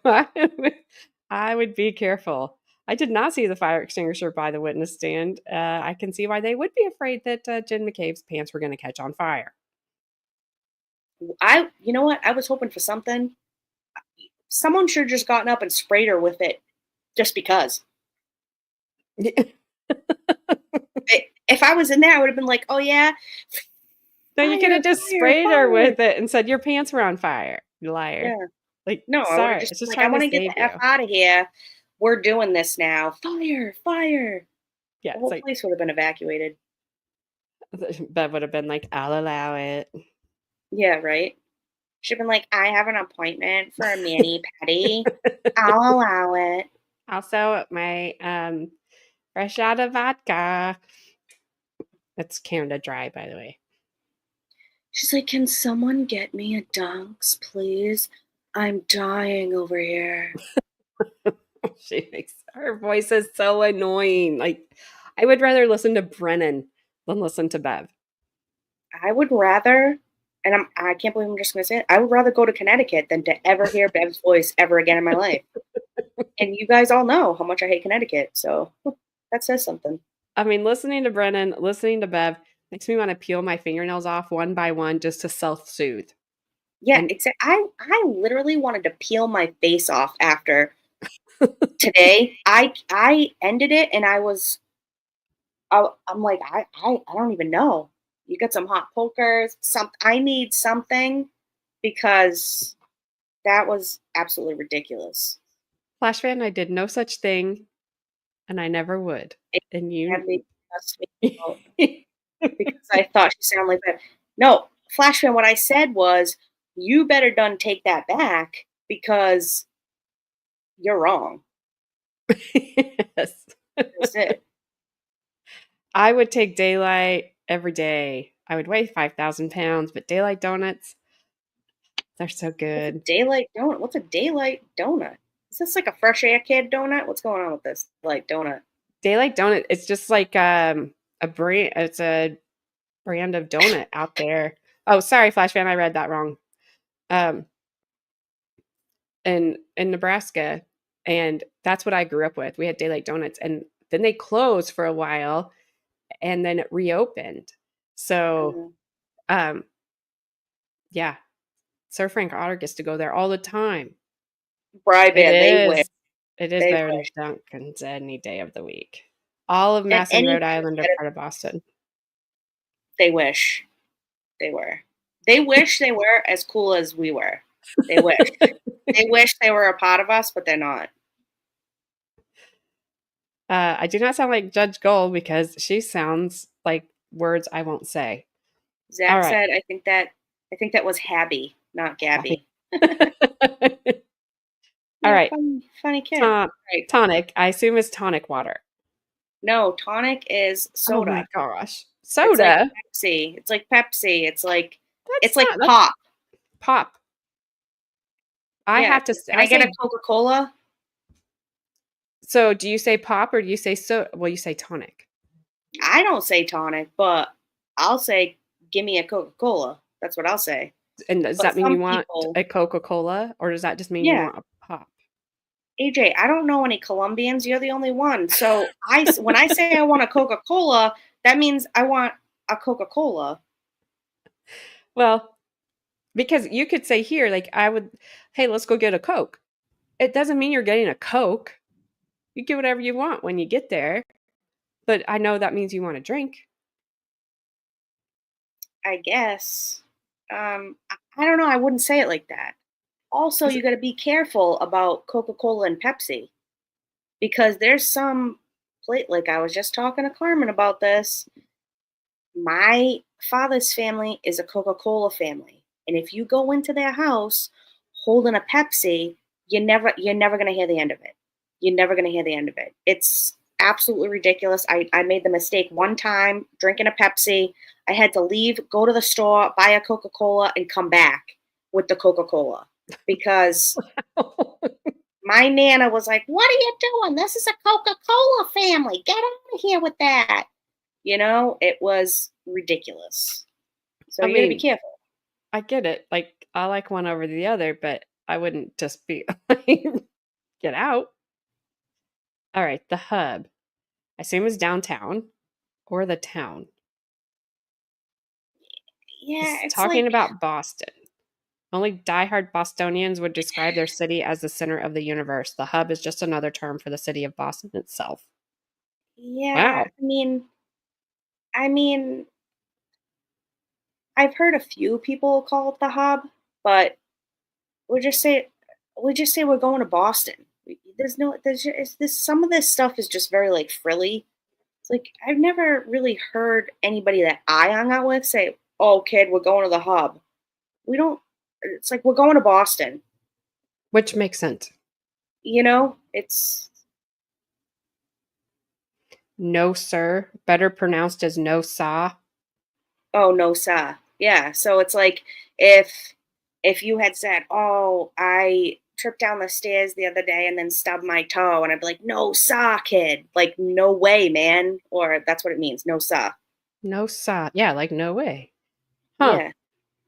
I would be careful. I did not see the fire extinguisher by the witness stand. I can see why they would be afraid that Jen McCabe's pants were going to catch on fire. You know what? I was hoping for something. Someone should have just gotten up and sprayed her with it just because. If I was in there, I would have been like, oh yeah. No, you could have just sprayed her with it and said, your pants were on fire, you liar. Yeah. Like, No, I would have sorry, just it's been just like, I trying to want to get save the you. F out of here. We're doing this now. Fire, fire. Yeah, The it's whole like, place would have been evacuated. Bev would have been like, I'll allow it. Yeah, right. She'd been like, I have an appointment for a mani patty. I'll allow it. Also, my fresh out of vodka. It's Canada Dry, by the way. She's like, can someone get me a Dunks, please? I'm dying over here. She makes her voice is so annoying. Like, I would rather listen to Brennan than listen to Bev. I would rather, and I can't believe I'm just going to say it, I would rather go to Connecticut than to ever hear Bev's voice ever again in my life. And you guys all know how much I hate Connecticut, so that says something. I mean, listening to Brennan, listening to Bev makes me want to peel my fingernails off one by one just to self-soothe. Yeah, And I literally wanted to peel my face off after today. I ended it and I'm like, I don't even know. You got some hot pokers, I need something because that was absolutely ridiculous. Flash fan, I did no such thing, and I never would. And you Had me cuss me out because I thought she sounded like that. No, Flashman, what I said was, you better done take that back because you're wrong. Yes. That's it. I would take daylight every day. I would weigh 5,000 pounds, but daylight donuts, they're so good. What's a daylight donut? Is this like a fresh air kid donut? What's going on with this like donut? Daylight donut, it's just like a brand. It's a brand of donut out there. Oh, sorry, Flash fan, I read that wrong. Um, in Nebraska, and that's what I grew up with. We had daylight donuts, and then they closed for a while, and then it reopened. So, um, yeah, Sir Frank Otter gets to go there all the time. Right, It man, they wish. is. It is They better than wish. Dunkin's any day of the week. All of And Mass and Rhode anything Island are better. part of Boston. They wish they were. They wish they were as cool as we were. They wish. They wish they were a part of us, but they're not. I do not sound like Judge Gold because she sounds like words I won't say. All Zach right. said, I think that was Habby, not Gabby. All right. Funny kid. Right. Tonic. I assume is tonic water. No, tonic is soda. Oh my gosh. Soda? It's like Pepsi. It's like That's pop. Pop. I have to Can I get a Coca-Cola? So do you say pop or do you say well, you say tonic. I don't say tonic, but I'll say give me a Coca-Cola. That's what I'll say. And does that mean you want a Coca-Cola or does that just mean you want a pop? AJ, I don't know any Colombians. You're the only one. So when I say I want a Coca-Cola, that means I want a Coca-Cola. Well, because you could say here, like hey, let's go get a Coke. It doesn't mean you're getting a Coke. You get whatever you want when you get there. But I know that means you want a drink. I guess. I don't know. I wouldn't say it like that. Also, you got to be careful about Coca-Cola and Pepsi because there's some plate. Like I was just talking to Carmen about this. My father's family is a Coca-Cola family, and if you go into their house holding a Pepsi, you're never gonna hear the end of it. You're never gonna hear the end of it. It's absolutely ridiculous. I made the mistake one time drinking a Pepsi. I had to leave, go to the store, buy a Coca-Cola, and come back with the Coca-Cola because my nana was like, "What are you doing? This is a Coca-Cola family. Get out of here with that." It was ridiculous. So I you got to be mean, careful. I get it. Like, I like one over the other, but I wouldn't just be like, get out. All right, the hub. I assume is downtown or the town. Yeah, It's it's talking like, about Boston. Only diehard Bostonians would describe their city as the center of the universe. The hub is just another term for the city of Boston itself. yeah, Wow. I mean, I've heard a few people call it the hub, but we just say we just say we're going to Boston. There's this some of this stuff is just very like frilly. It's like I've never really heard anybody that I hung out with say, "Oh, kid, we're going to the hub." We don't. It's like we're going to Boston. Which makes sense. It's No, sir. Better pronounced as no, saw. oh no, sir. Yeah. So it's like if you had said, "Oh, I tripped down the stairs the other day and then stubbed my toe," and I'd be like, "No, sir, kid. Like, no way, man." Or that's what it means. No, sir. No, saw. Yeah, like no way. Huh. Yeah.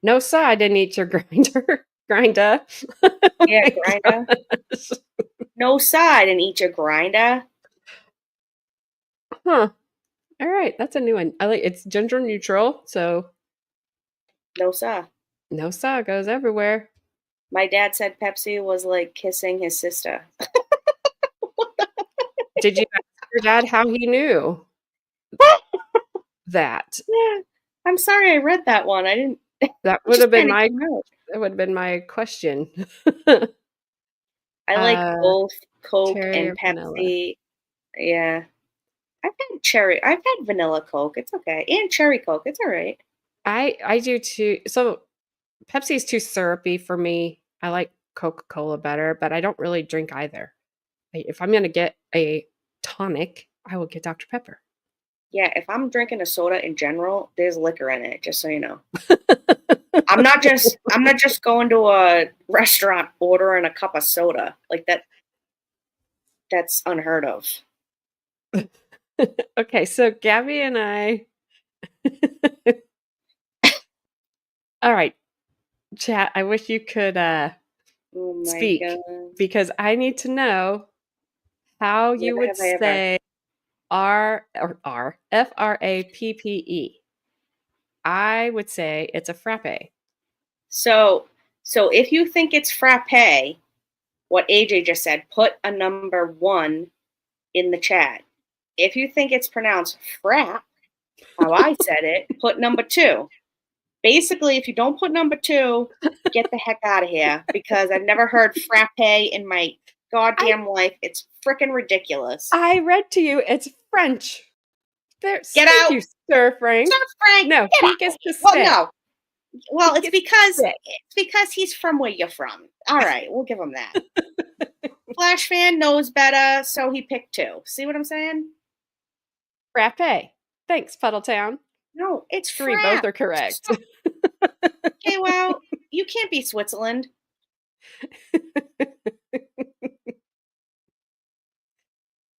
No, saw. I didn't eat your grinder. Grinder. Oh Yeah, my grinder. gosh. No, sir. I didn't eat your grinder. Huh. All right, that's a new one. I like it's gender neutral, so No, sir. no saw goes everywhere. My dad said Pepsi was like kissing his sister. Did you ask your dad how he knew that? Yeah. I'm sorry I read that one. I didn't. That It would just have been kind of my came out. that would have been my question. I like uh, both Coke cherry and or vanilla? Pepsi. Yeah. I've had vanilla Coke. It's okay. And cherry Coke. It's all right. I do too. So Pepsi's too syrupy for me. I like Coca-Cola better, but I don't really drink either. If I'm gonna get a tonic, I will get Dr. Pepper. Yeah, if I'm drinking a soda in general, there's liquor in it, just so you know. I'm not just going to a restaurant ordering a cup of soda. Like that's unheard of. Okay, so Gabby and I all right, chat, I wish you could Oh my speak god. because I need to know how you Never would have I ever. say R or R F R A P P E. I would say it's a frappe. So so if you think it's frappe, what AJ just said, put a number 1 in the chat. If you think it's pronounced frap, how I said it, put number 2. Basically, if you don't put number 2, get the heck out of here because I've never heard frappe in my I goddamn life. It's freaking ridiculous. I read to you it's French. There, Get thank out. you, Sir Sir Frank. Frank, No, get he out. gets to Well, stay. no. Well, He gets to stay. it's because he's from where you're from. All right, we'll give him that. Flash fan knows better, so he picked 2. See what I'm saying? Frappe. Thanks, Puddletown. No, it's 3 both frap. are correct. Okay, well, you can't be Switzerland.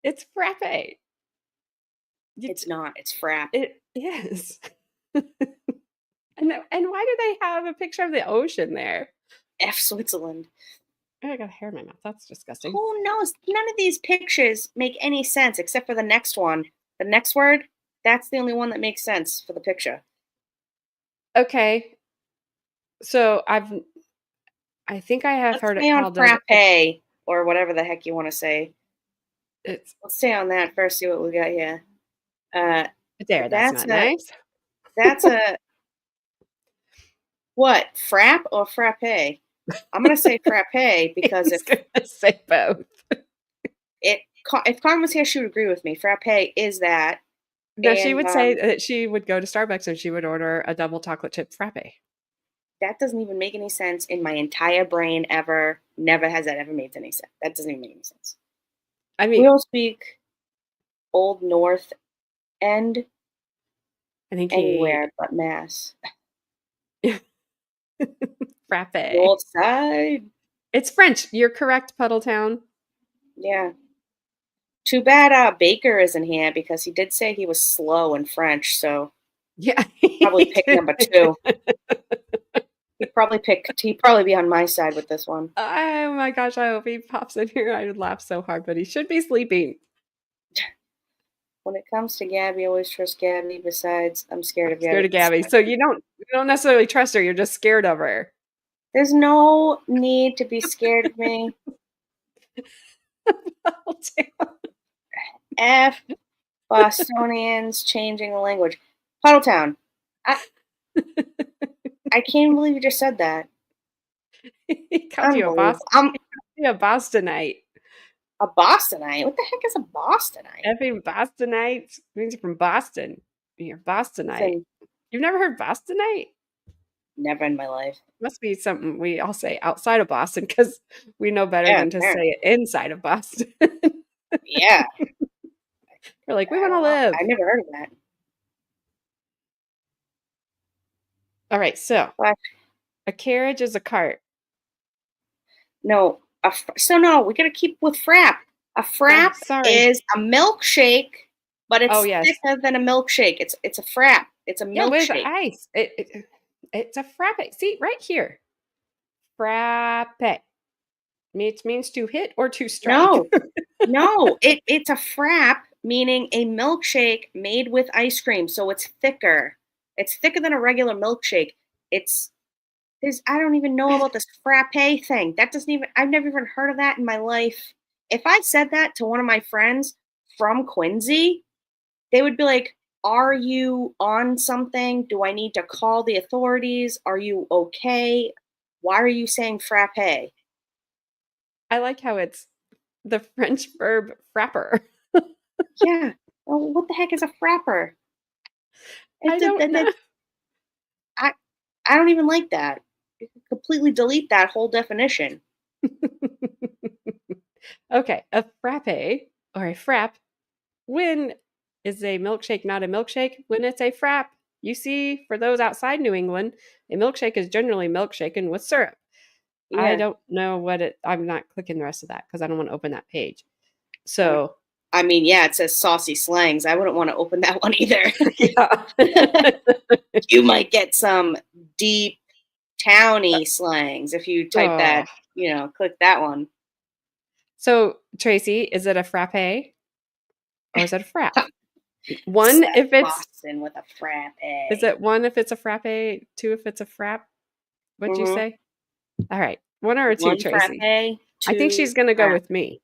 It's frappe. It's not. It's frap. It is. And why do they have a picture of the ocean there? F Switzerland. Oh, I got hair in my mouth. That's disgusting. Who knows? None of these pictures make any sense except for the next one. The next word, that's the only one that makes sense for the picture. Okay, so I think I have Let's heard it stay on called as frappe or whatever the heck you want to say. it's Let's stay on that first. See what we got here. Uh, there. That's that's not a nice. that's a what? Frap or frappe? I'm gonna say frappe I because was gonna say both. it if Carmen was here, she would agree with me. Frappe is that, No, she and would say that she would go to Starbucks and she would order a double chocolate chip frappe. That doesn't even make any sense in my entire brain ever. Never has that ever made any sense. That doesn't even make any sense. I We mean, don't speak Old North End I think he anywhere but Mass. frappe. North Side. It's French. You're correct, Puddletown. Yeah. Too bad Baker isn't here because he did say he was slow in French, so Yeah. probably pick number two. He'd probably be on my side with this one. Oh my gosh, I hope he pops in here. I would laugh so hard, but he should be sleeping. When it comes to Gabby, I always trust Gabby. Besides, I'm scared of Scared Gabby. of Gabby. So you don't necessarily trust her, you're just scared of her. There's no need to be scared of me. Puddletown. F Bostonians changing the language. Puddletown. I I can't believe you just said that. He called you a Unbelievable. Boston. I'm He called you a Bostonite. a Bostonite. What the heck is a Bostonite? Effing Bostonite means you're from Boston. You're Bostonite. Listen, You've never heard Bostonite? never in my life. Must be something we all say outside of Boston because we know better Yeah, than to say apparently. it inside of Boston. Yeah. We're like, we I want to don't know. live. I never heard of that. All right, so But a carriage is a cart. no, so no, we gotta keep with frap. A Oh, frap sorry. is a milkshake, but Oh, it's yes. thicker than a milkshake. It's a frap. It's a Yeah, with milkshake. ice. It's a frappe. See, right here. Frappe. It means to hit or to strike. No, no, it's a frap, meaning a milkshake made with ice cream, so it's thicker. It's thicker than a regular milkshake. It's I don't even know about this frappe thing. That doesn't even I've never even heard of that in my life. If I said that to one of my friends from Quincy, they would be like, "Are you on something? Do I need to call the authorities? Are you okay? Why are you saying frappe?" I like how it's the French verb frapper. Yeah. Well, what the heck is a frapper? I It's a, don't know. I I don't even like that. You can completely delete that whole definition. Okay, a frappe or a frap. When is a milkshake not a milkshake? When it's a frap. You see, for those outside New England, a milkshake is generally milkshaken with syrup. I Yeah. don't know what I'm not clicking the rest of that because I don't want to open that page. Uh, So, I mean, yeah, it says saucy slangs. I wouldn't want to open that one either. yeah. You might get some deep towny slangs if you type Oh. that, click that one. So, Tracy, is it a frappe or is it a frap? One, Set if it's Boston with a frappe. is it one if it's a frappe, two if it's a frap? What'd you Mm-hmm. say? All right. One or a two, One Tracy? frappe, I think two she's gonna go frap. with me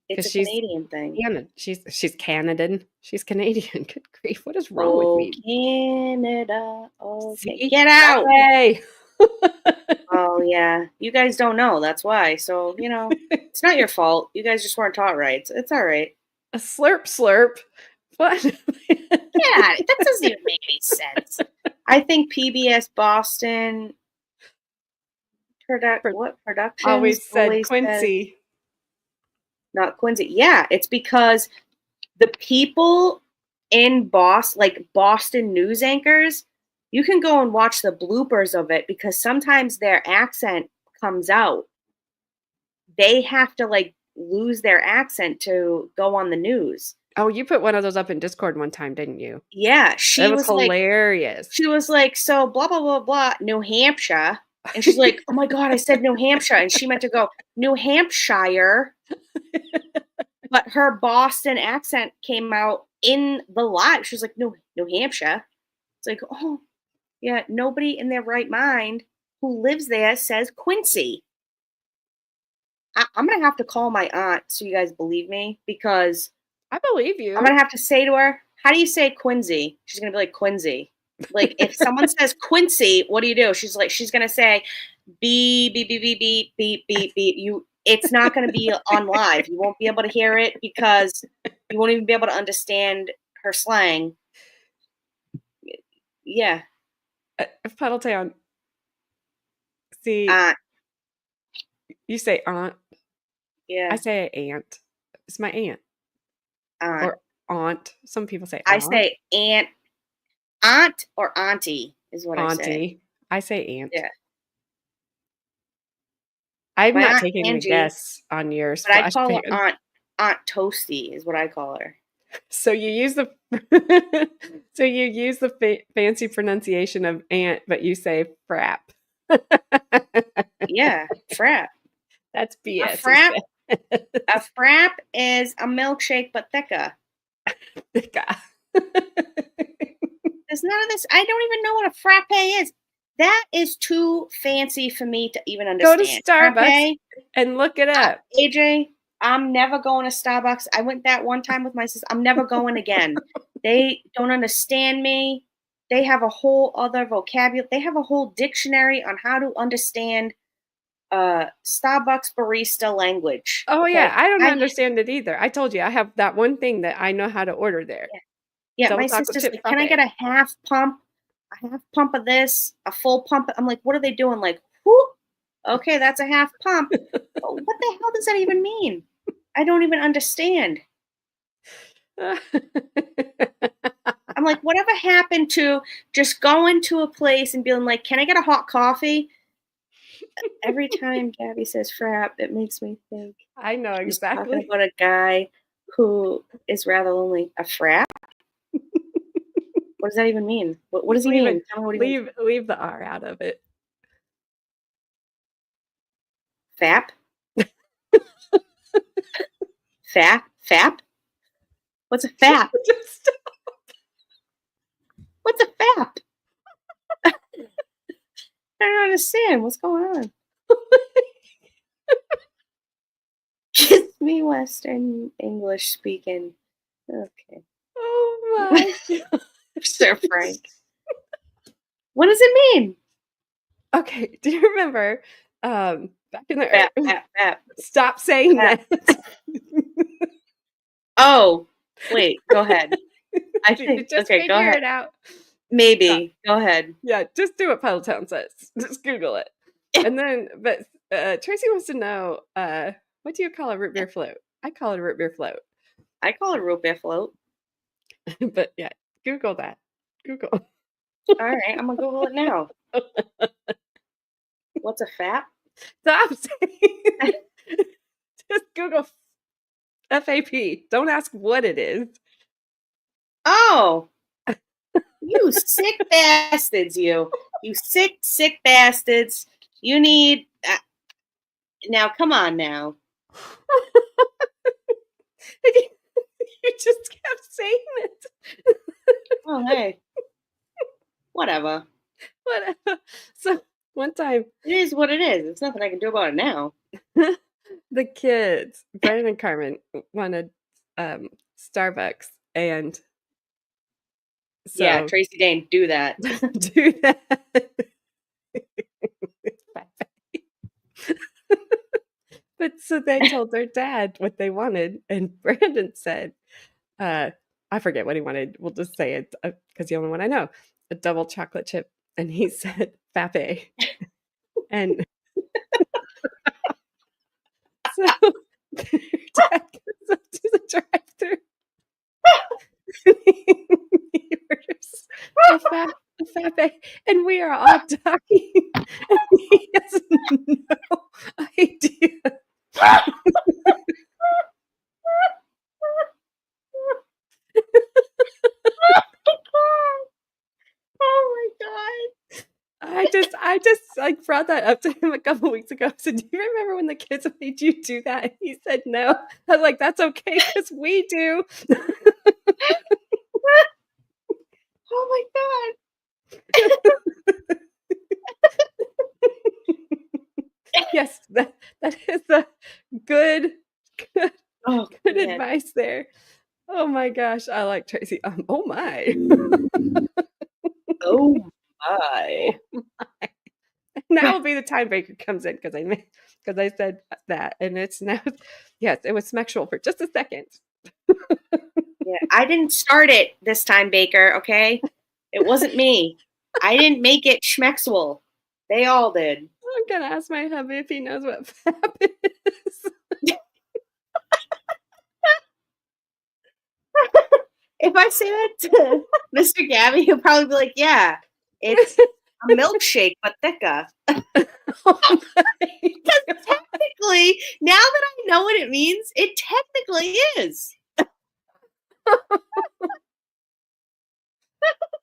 It's because a she's Canadian thing. Canada. She's Canadian. She's Canadian. Good grief. What is wrong with Oh, me? Canada. Okay, See? get out. Frappe. Oh, yeah. You guys don't know. That's why. So, it's not your fault. You guys just weren't taught right. It's all right. A slurp slurp. What? Yeah, that doesn't even make any sense. I think PBS Boston productions Always said always says Quincy. not Quincy. Yeah, it's because the people in like Boston news anchors, you can go and watch the bloopers of it because sometimes their accent comes out. They have to like lose their accent to go on the news. Oh, you put one of those up in Discord one time, didn't you? Yeah, It was hilarious. she was like, so blah blah blah blah, New Hampshire. And she's like, oh my god, I said New Hampshire. And she meant to go, New Hampshire. But her Boston accent came out in the live. She was like, New Hampshire. It's like, oh, yeah, nobody in their right mind who lives there says Quincy. I'm going to have to call my aunt so you guys believe me because I believe I'm going you. to have to say to her, how do you say Quincy? She's going to be like, Quincy. Like, if someone says Quincy, what do you do? She's going to say, beep, beep, beep, beep, beep, beep, beep, beep. It's not going to be on live. You won't be able to hear it because you won't even be able to understand her slang. Yeah. Puddletown. See, Aunt. you say aunt. I Yeah, say aunt. It's my aunt aunt. or aunt. Some people say I aunt, say aunt, aunt or auntie is what I say. auntie. I say aunt. Yeah, I'm my not aunt taking a Angie, guess on your but I splash call her pan. Aunt Toasty is what I call her. So you use the so you use the fancy pronunciation of aunt, but you say frap. Yeah, frap. That's A BS. frap, a frap is a milkshake but thicker. There's none of this. I don't even know what a frappe is. That is too fancy for me to even Go to understand. Starbucks Frappe, and look it up. AJ, I'm never going to Starbucks. I went that one time with my sister. I'm never going again. They don't understand me. They have a whole other vocabulary. They have a whole dictionary on how to understand Starbucks barista language. Oh yeah, Okay. I don't understand it either. I told you I have that one thing that I know how to order there. Yeah, Double my chocolate sister's chip like, "Can I get frappe. a half pump of this, a full pump?" I'm like, "What are they doing?" Like, whoop. Okay, that's a half pump. But what the hell does that even mean? I don't even understand. I'm like, whatever happened to just going to a place and being like, "Can I get a hot coffee?" Every time Gabby says frap, it makes me think I know she's talking exactly. about a guy who is rather lonely. A frap? What does that even mean? What does Just he leave it. mean? Tell me what he means. Leave the R out of it. Fap? Fap? What's a fap? Just What's a fap? I don't understand. What's going on? Kiss me Western English speaking. Okay. oh my Sir gosh. Frank. What does it mean? Okay, do you remember back in the Fap, fap, fap, stop saying fap. that. Oh, wait, go ahead. I think, Just okay, go figure ahead. it out. Stop. Maybe. Go ahead. Yeah, just do what Puddletown says. Just Google it. And then, but Tracy wants to know, what do you call a root beer float? I call it a root beer float. I call it a root beer float. But yeah, Google that. Google. All right, I'm going to Google it now. What's a fap? Stop saying. Just Google FAP. Don't ask what it is. Oh, you sick bastards, you. You sick, sick bastards. You need. Now, come on now. You just kept saying it. Oh, hey. Whatever. Whatever. So one time, It is what it is. There's nothing I can do about it now. the kids, Brandon and Carmen, wanted Starbucks, and Yeah, so Tracy Dane, do that. do that. But so they told their dad what they wanted, and Brandon said, I forget what he wanted. We'll just say it because the only one I know, a double chocolate chip. And he said, Fape. And so their dad goes up to the drive thru he orders a Fape, and we are all talking, and he has no idea. Oh my god. I just like brought that up to him a couple weeks ago. I said, "Do you remember when the kids made you do that?" And he said, "No." I was like, "That's okay, because we do." Oh my god. Yes, that is a good good, Oh good man. advice there. Oh my gosh, I like Tracy. Oh my. Oh my. Oh my. Now will be the time Baker comes in because I said that, and it's now. Yes, it was sexual for just a second. Yeah, I didn't start it this time, Baker, okay? It wasn't me. I didn't make it schmexual. They all did. I'm gonna ask my hubby if he knows what FAP is. If I say that to Mr. Gabby, he'll probably be like, yeah, it's a milkshake, but thicker. Oh my Because God. technically, now that I know what it means, it technically is.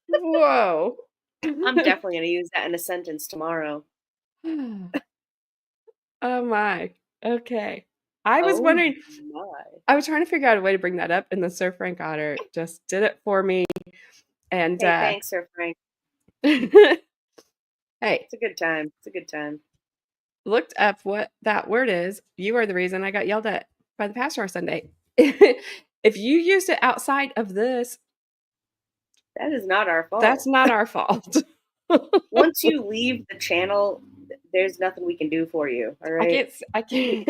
Whoa. I'm definitely going to use that in a sentence tomorrow. Oh my. Okay. I was Oh wondering, my. I was trying to figure out a way to bring that up, and then Sir Frank Otter just did it for me. And Hey, thanks, Sir Frank. hey, It's a good time. It's a good time. looked up what that word is. You are the reason I got yelled at by the pastor on Sunday. If you used it outside of this, That is not our that's fault. not our fault. Once you leave the channel, there's nothing we can do for you. All right. I can't.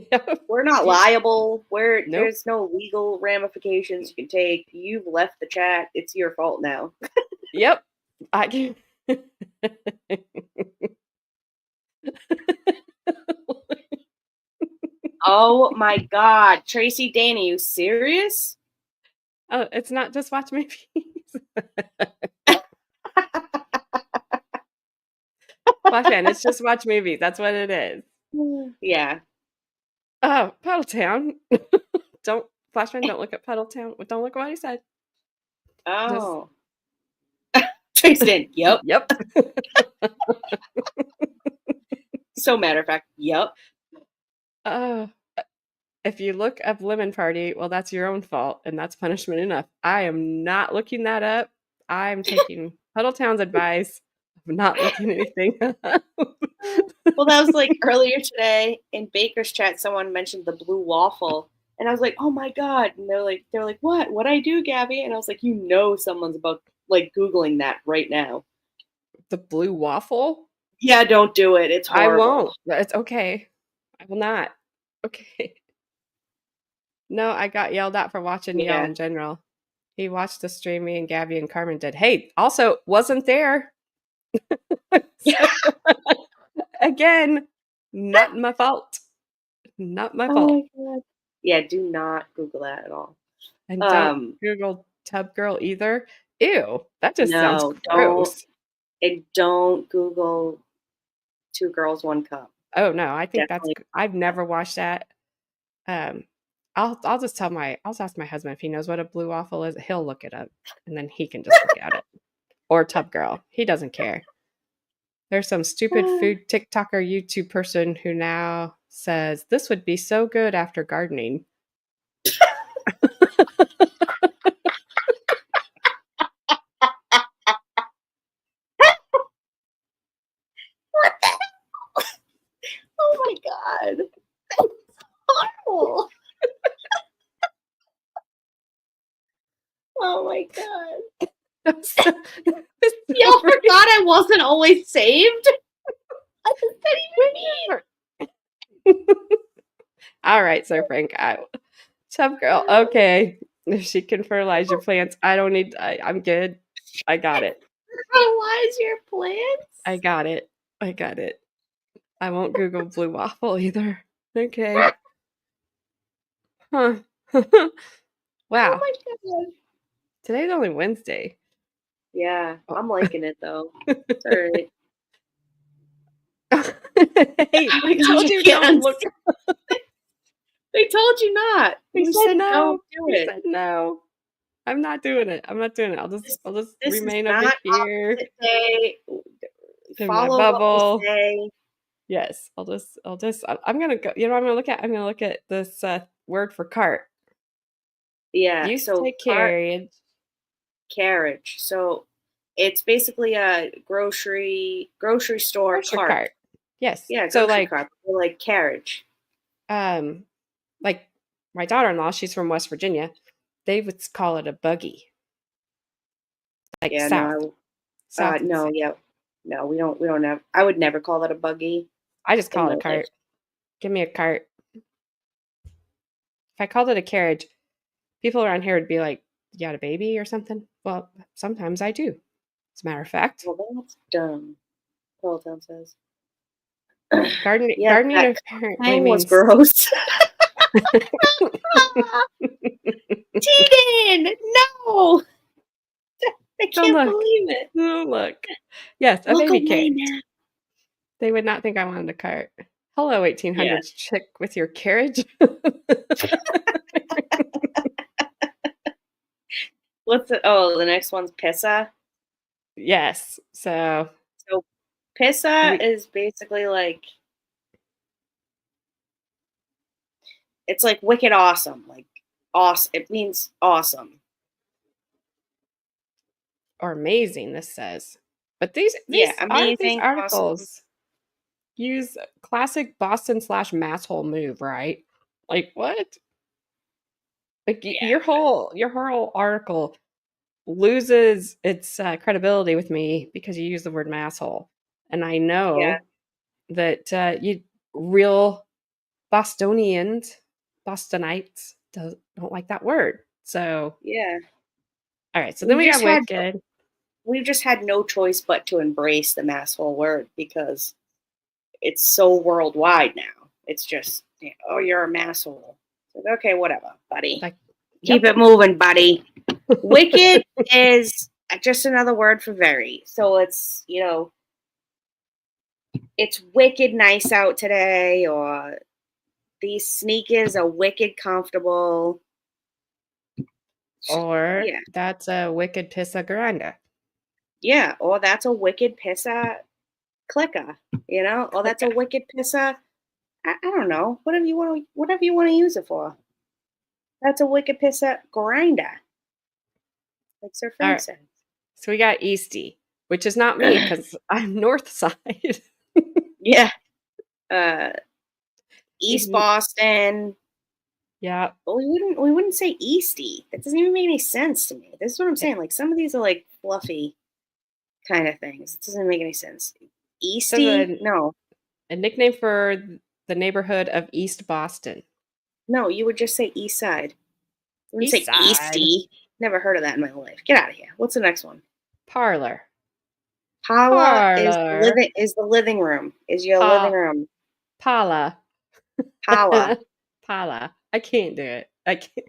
Yep. We're not liable. Nope. There's no legal ramifications you can take. You've left the chat. It's your fault now. Yep. I can. Oh my God, Tracy Dana, you serious? Oh, it's not just watch movies. Flashman, it's just watch movies. That's what it is. Yeah. Oh, Puddletown. Don't Flashman, don't look at Puddletown. Don't look at what he said. Just Oh. Tracy Dana, yep. yep. So matter of fact, yep. Oh, if you look up Lemon Party, well, that's your own fault, and that's punishment enough. I am not looking that up. I'm taking Puddletown's advice of not looking anything up. Well, that was like earlier today in Baker's chat, someone mentioned the blue waffle. And I was like, oh my God. And they're like, what? What'd I do, Gabby? And I was like, you know someone's about like Googling that right now. The blue waffle? Yeah, don't do it. It's I horrible. won't. It's okay. I will not. Okay. No, I got yelled at for watching y'all Yeah. in general. He watched the stream me and Gabby and Carmen did. Hey, also wasn't there. So, again, not my fault. Not my Oh fault. my God. Yeah, do not Google that at all. And don't Google Tub Girl either. Ew, that just sounds No, don't. gross. And don't Google Two Girls, One Cup. Oh no, I think that's Definitely. I've never watched that. Um I'll just I'll ask my husband if he knows what a blue waffle is. He'll look it up and then he can just look at it. Or Tub Girl. He doesn't care. There's some stupid food TikToker YouTube person who now says this would be so good after gardening. What the hell? Oh my God. That's horrible. Oh my God. Y'all forgot I wasn't always saved? What does that even mean? All right, Sir Frank. Tub Girl. Okay. If she can fertilize your plants, I don't need I'm good. I got it. Fertilize your plants? I got it. I got it. I won't Google blue waffle either. Okay. Huh. Oh Wow. my God. Today's only Wednesday. Yeah, Oh. I'm liking it though. It's all right. Hey, Oh my I gosh, told I you can't don't look. I told you not. He You said said no. don't do He it. said no. I'm not doing it. I'm not doing it. I'll just This is remain over not here opposite day. in my Follow what we bubble. say. Yes, I'm gonna go. You know, what I'm gonna look at this word for cart. Yeah, Used to so say carriage. carriage. So it's basically a grocery store Grocery cart. cart. Yes. Yeah, So grocery cart. Or like carriage. um, like my daughter-in-law, she's from West Virginia. They would call it a buggy, like Yeah, south of the no, state. yeah. No, we don't have I would never call that a buggy I just in call my it a life. cart. Give me a cart. If I called it a carriage, people around here would be like, "You got a baby or something?" Well, sometimes I do. as a matter of fact. Well, that's dumb. Peloton says. Yeah, Gardening that apparently thing was means gross. Cheating! No! I don't can't look. believe it. Don't look. Yes, a Look baby away carrot. now. They would not think I wanted a cart. Hello, Yeah. 1800s chick with your carriage. What's the oh, the next one's Pissa. Yes. So So Pissa we is basically like it's like wicked awesome. Like awesome. It means awesome. are amazing, this says. But these Yeah, these amazing, awesome. articles use classic Boston slash masshole move, right? Like what? Like Yeah. your whole article loses its credibility with me because you use the word masshole, and I Yeah. know that you real Bostonians, Bostonites don't like that word. So Yeah. all right, so then We've we got just had Wicked. we've just had no choice but to embrace the masshole word because it's so worldwide now. It's just, oh, you're a masshole. Like, okay, whatever, buddy. Like, Keep yep. it moving, buddy. Wicked is just another word for very. So it's, it's wicked nice out today, or these sneakers are wicked comfortable. Or Yeah. that's a wicked pissa grande. Yeah. Or that's a wicked pissa clicker, Or that's a Clicka. wicked pissa. I don't know. Whatever you want to use it for. That's a wicked pissa grinder, like Sir All Frank right, said. so we got Easty, which is not me because I'm north side. Yeah. Uh, East Mhm. Boston. Yeah. Well, we wouldn't say Easty. That doesn't even make any sense to me. This is what I'm It saying. Like some of these are like fluffy kind of things. It doesn't make any sense. says Easty? No. a nickname for the neighborhood of East Boston. No, you would just say East Side. You wouldn't East say side. Easty. Never heard of that in my life. Get out of here. What's the next one? Parlor. Pala is Parlor. the living room. Is your living Pa room. Pala. Pala, Pala. I can't do it. I can't.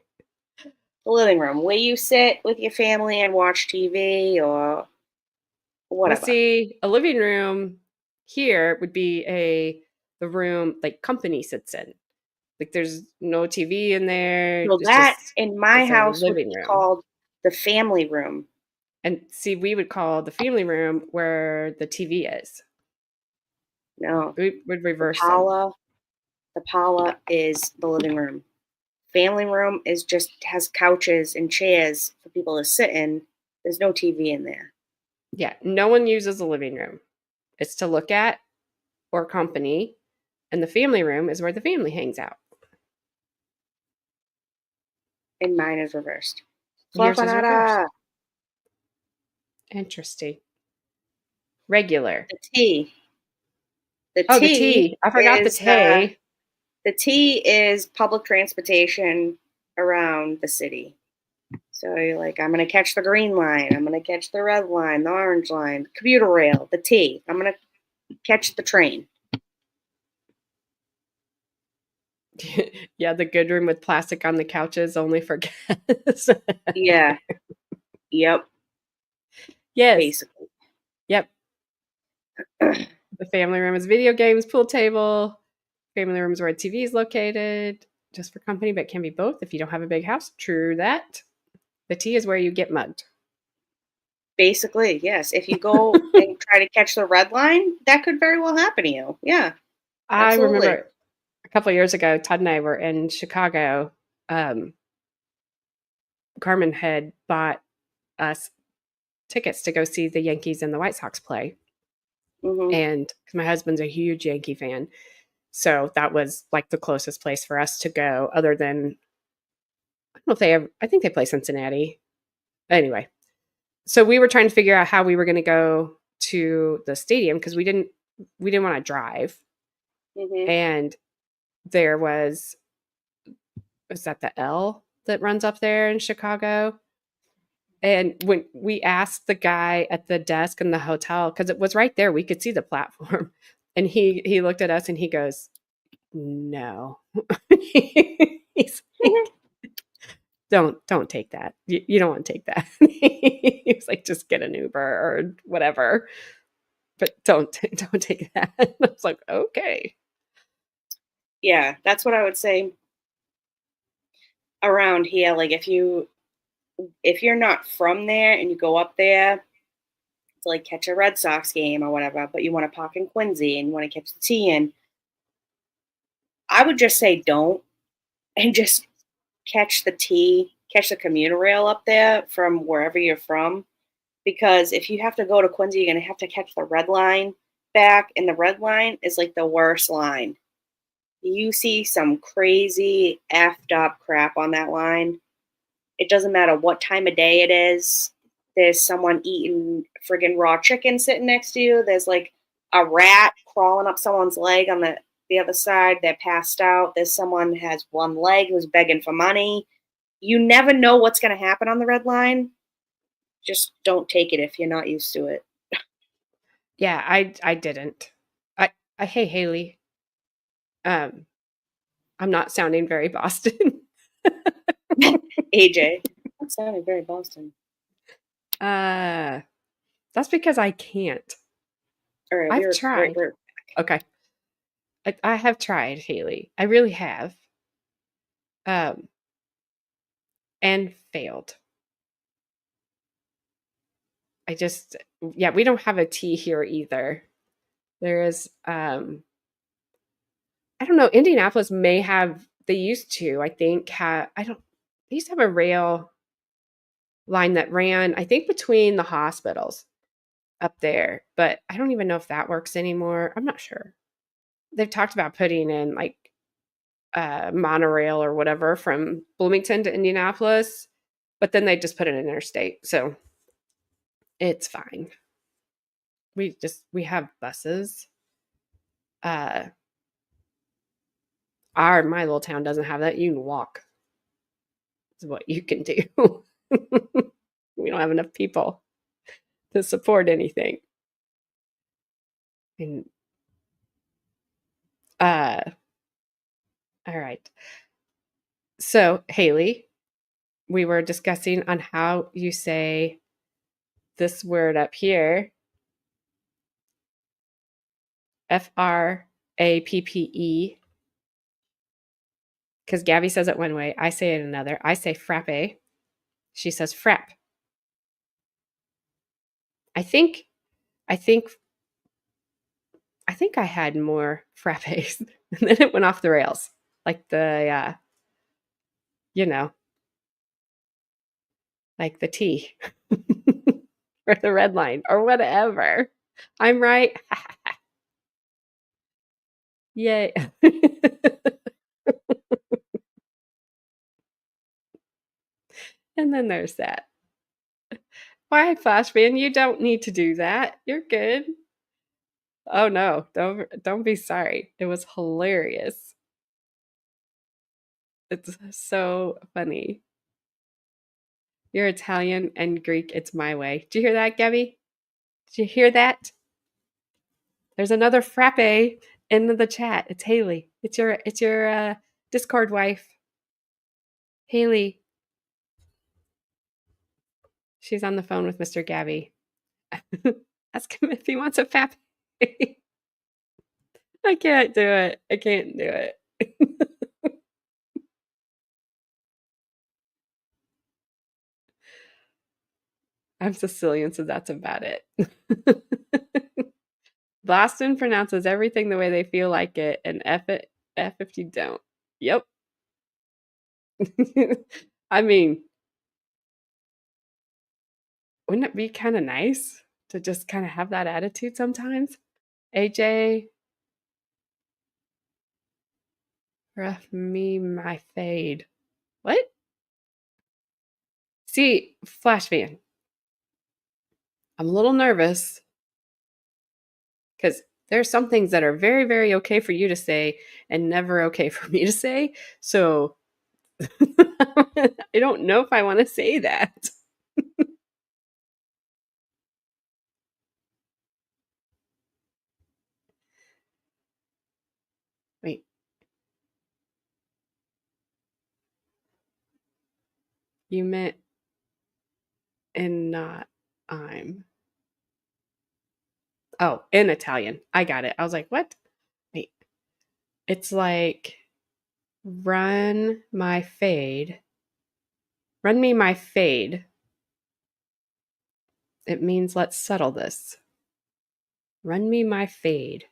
the living room, where you sit with your family and watch TV or Well, whatever. see, a living room here would be the room like company sits in. Like there's no TV in there. So that in my It's a house would living be room. called the family room. And see, we would call the family room where the TV is. No, We would the reverse them. Pala, the Pala is the living room. Family room is just has couches and chairs for people to sit in. There's no TV in there. Yeah, no one uses the living room. It's to look at or company, and the family room is where the family hangs out. And mine is reversed. Yours is reversed. Flafanada. Interesting. Regular. The T. The Oh, the T T. I forgot the is Tay. the T is public transportation around the city. So you're like, I'm gonna catch the green line, I'm gonna catch the red line, the orange line, commuter rail, the T. I'm gonna catch the train. Yeah, the good room with plastic on the couches only for guests. Yeah. Yep. Yes. Basically. Yep. The family room is video games, pool table. Family room is where TV is located, just for company, but can be both if you don't have a big house. True that. The T is where you get mugged. Basically, yes. If you go and try to catch the red line, that could very well happen to you. Yeah, I absolutely. remember a couple of years ago, Todd and I were in Chicago. Um, Carmen had bought us tickets to go see the Yankees and the White Sox play. Hmm. And because my husband's a huge Yankee fan. So that was like the closest place for us to go, other than, I don't know if they ever, I think they play Cincinnati. Anyway, so we were trying to figure out how we were going to go to the stadium because we didn't want to drive. Hmm. And there was that the L that runs up there in Chicago? And when we asked the guy at the desk in the hotel, because it was right there, we could see the platform. And he looked at us and he goes, no. He's like, don't take that. You don't want to take that. He was like, just get an Uber or whatever, but don't take that. I was like, okay. Yeah, that's what I would say around here. Like if you're not from there and you go up there to like catch a Red Sox game or whatever, but you want to park in Quincy and you want to catch the tea in, I would just say don't and just catch the tea, catch the commuter rail up there from wherever you're from. Because if you have to go to Quincy, you're gonna have to catch the red line back, and the red line is like the worst line. You see some crazy effed up crap on that line. It doesn't matter what time of day it is. There's someone eating friggin' raw chicken sitting next to you. There's like a rat crawling up someone's leg on the other side. They're passed out. There's someone who has one leg who's begging for money. You never know what's going to happen on the red line. Just don't take it if you're not used to it. Yeah, I didn't. I hey Haley. I'm not sounding very Boston. AJ, that sounded very Boston. That's because I can't. All right, I've tried. Okay. I have tried, Haley. I really have. And failed. Yeah, we don't have a tea here either. There is, I don't know, Indianapolis may have, they used to, I think, they used to have a rail line that ran, I think, between the hospitals up there, but I don't even know if that works anymore. I'm not sure. They've talked about putting in like monorail or whatever from Bloomington to Indianapolis, but then they just put it in interstate. So it's fine. We have buses. My little town doesn't have that. You can walk. Is what you can do. We don't have enough people to support anything. And all right. So, Haley, we were discussing on how you say this word up here, Frappe, because Gabby says it one way, I say it another. I say frappe. She says frap. I think I think I think I had more frappes and then it went off the rails. Like you know, like the tea or the red line or whatever. I'm right. Yay. And then there's that. Why, Flashman? You don't need to do that. You're good. Oh no, don't be sorry. It was hilarious. It's so funny. You're Italian and Greek. It's my way. Did you hear that, Gabby? Did you hear that? There's another frappe in the chat. It's Haley. It's your Discord wife. Haley. She's on the phone with Mr. Gabby. Ask him if he wants a frappe. I can't do it. I can't do it. I'm Sicilian, so that's about it. Boston pronounces everything the way they feel like it, and F if you don't. Yep. I mean, wouldn't it be kind of nice to just kind of have that attitude sometimes? AJ, rough me my fade. What? See, Flash fan, I'm a little nervous because there are some things that are very, very okay for you to say and never okay for me to say. So I don't know if I want to say that. You meant in not I'm. Oh, in Italian. I got it. I was like, what? Wait. It's like run my fade. Run me my fade. It means let's settle this. Run me my fade.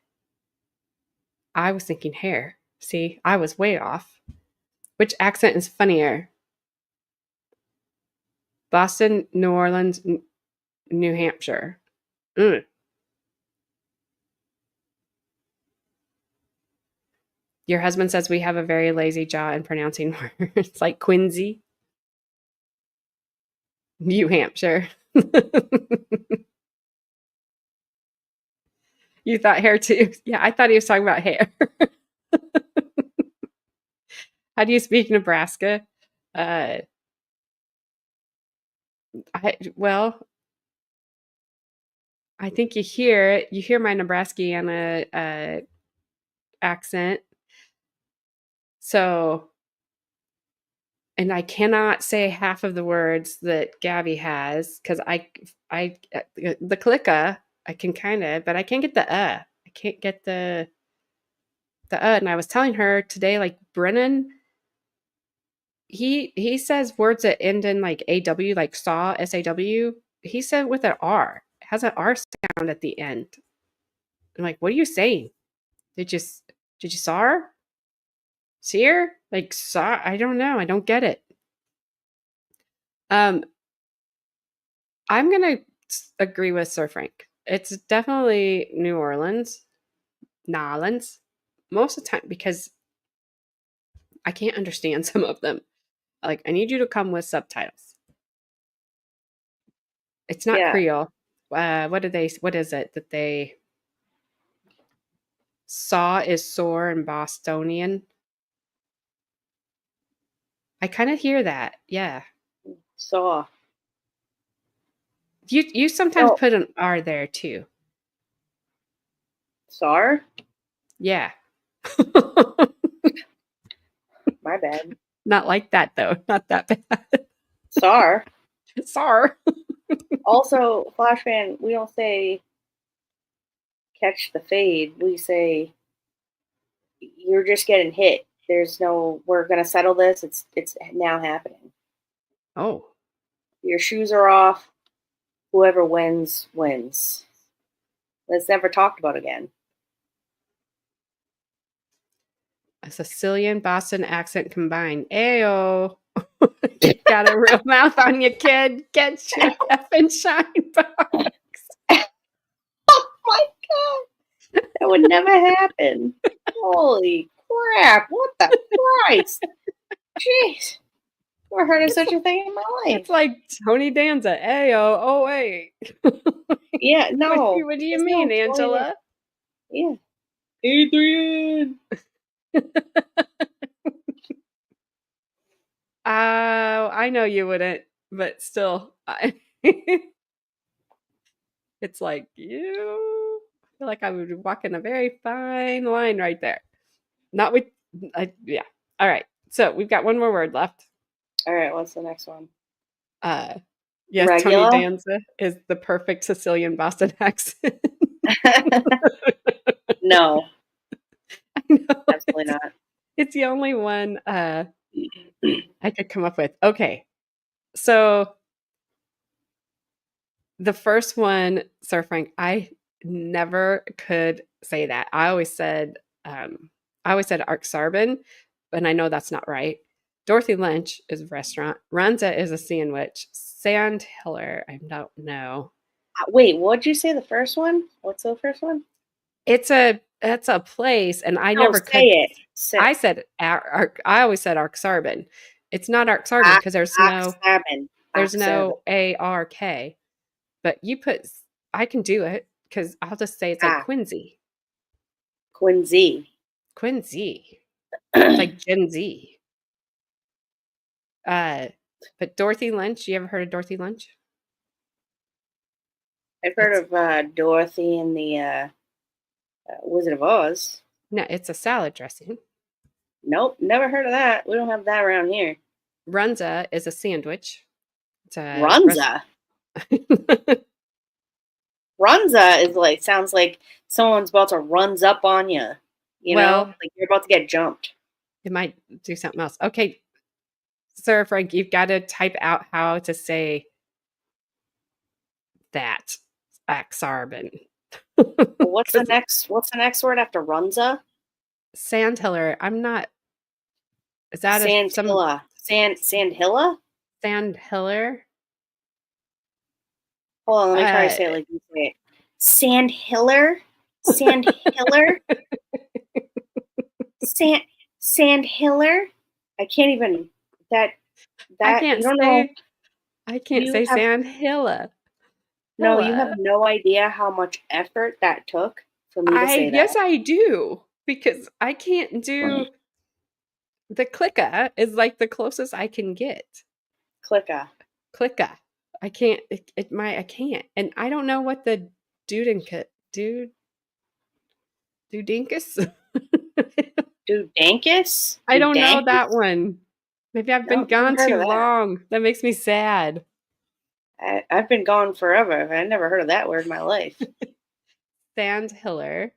I was thinking hair. See, I was way off. Which accent is funnier? Boston, New Orleans, New Hampshire. Mm. Your husband says we have a very lazy jaw in pronouncing words like Quincy, New Hampshire. You thought hair too? Yeah, I thought he was talking about hair. How do you speak Nebraska? Uh, well, I think you hear it. You hear my Nebraskiana accent. So, and I cannot say half of the words that Gabby has because the clicka I can kind of, but I can't get the I can't get the and I was telling her today, like Brennan, he says words that end in like AW, like saw, SAW. He said with an R. It has an R sound at the end. I'm like, what are you saying? Did you did you saw her? See her? Like saw? I don't know. I don't get it. Um, I'm gonna agree with Sir Frank. It's definitely New Orleans, Nolans, most of the time because I can't understand some of them. Like, I need you to come with subtitles. It's not Yeah. Creole. What did they? What is it that they saw is sore in Bostonian? I kind of hear that. Yeah. Saw. You sometimes No. put an R there too. Sar? Yeah. My bad. Not like that though. Not that bad. Sar. Sorry. Also, Flash fan, we don't say catch the fade. We say you're just getting hit. There's no we're gonna settle this. It's now happening. Oh, Your shoes are off. Whoever wins wins. It's never talked about again. a Sicilian Boston accent combined. Ayo. Got a real mouth on you, kid. Get your effing shine box. Oh my god, that would never happen. Holy crap! What the Christ? Jeez, never heard of such a thing in my It's life. like Tony Danza. Ayo. Oh, wait. Yeah, no, What do you there's mean, no Tony. Angela? Yeah, Adrian. I know you wouldn't, but still, it's like you. I feel like I would be walking a very fine line right there. Not with, yeah. All right. So we've got one more word left. All right, what's the next one? Uh, yes, Tony Regular? Danza is the perfect Sicilian Boston accent. No, I know absolutely not. it's the only one I could come up with. Okay, so the first one, Sir Frank, I never could say that. I always said Ark Sarbin, and I know that's not right. Dorothy Lynch is a restaurant. Runza is a sandwich. Sand Hiller, I don't know. Wait, what'd you say the first one? What's the first one? It's a place, and I No, never say could. it. Say I said Ark. I always said Ark Sarbin. It's not Ark Sarbin Ox, because ox salmon. there's Ox salmon. no ARK. But you put, I can do it because I'll just say it's like Ah, Quincy. Quincy. Quincy. It's I've like Gen Z. Uh, but Dorothy Lynch, you ever heard of Dorothy Lynch? heard It's of Dorothy and the Wizard of Oz. no, it's a salad dressing. Nope, never heard of that. We don't have that around here. Runza is a sandwich. It's a Runza. Runza is like sounds like someone's about to runs up on you. You know, well, like you're about to get jumped. it might do something else. Okay, Sir Frank, you've got to type out how to say that Axarben. Well, what's the Because next? What's the next word after Runza? Sandhiller, I'm not. Is that some Sandhilla. Sandhilla? Sandhiller? Hold on, let me try to Uh, say it like you say it. Sandhiller? Sandhiller? Sand Sandhiller? I can't even that I that can't you don't know say. I can't you say have Sandhilla. no, you have Hilla. no idea how much effort that took for me to I say yes that. I do because I can't do the clicka is like the closest I can get. Clicka. Clicka. I can't. I can't, and I don't know what the dudinka dude dudinkus. Dudankus? I don't know that Dudankus? one. Maybe I've been No, never gone heard of too that. long. That makes me sad. I've been gone forever. I never heard of that word in my life. Sandhiller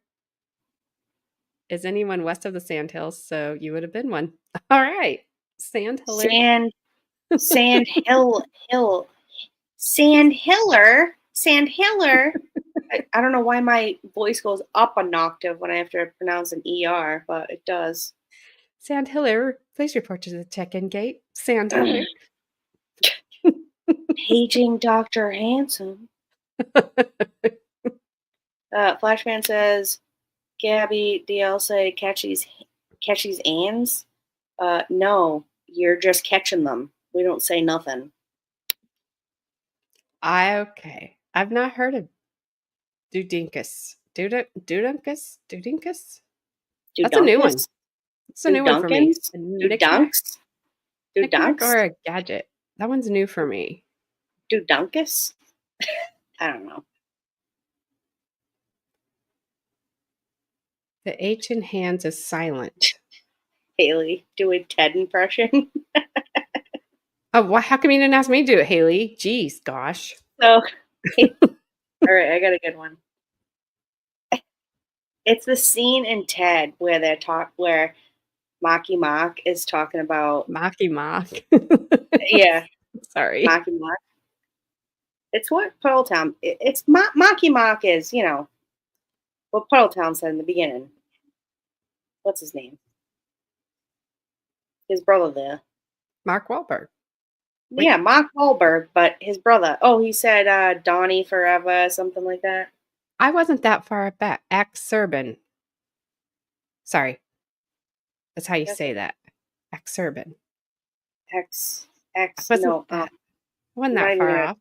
is anyone west of the Sandhills, so you would have been one. All right, Sandhiller. Sand Sand Hill Sandhiller. Sandhiller. I don't know why my voice goes up an octave when I have to pronounce an ER, but it does. Sandhiller, please report to the check-in gate. Sandhiller. Paging Dr. Handsome. Flashman says, Gabby, DL say catchies ands? No, you're just catching them. We don't say nothing. Okay. I've not heard of Dudinkus. Dudinkus? That's a new one. Dudunkus? It's a new one for me. Dudunkins? A knick-knack. Dudunks? Knick-knack or Dudunks? a gadget. That one's new for me. Dudunkus? I don't know. The H in hands is silent. Haley doing Ted impression. Oh, how come you didn't ask me to do it, Haley? Jeez, gosh. So, all right, I got a good one. It's the scene in Ted where where Marky Mark is talking about Mocky mock. yeah, Sorry. Marky Mark. It's what Puddletown. It's Marky Mark is what Puddletown said in the beginning. What's his name? His brother there. Mark Wahlberg. Wait, Yeah, Mark Wahlberg, but his brother. Oh, he said Donnie forever, something like that. I wasn't that far back. Axurban. Sorry. That's how you That's say that. Axurban. X I X. wasn't No, that wasn't I'm not that even far gonna. off.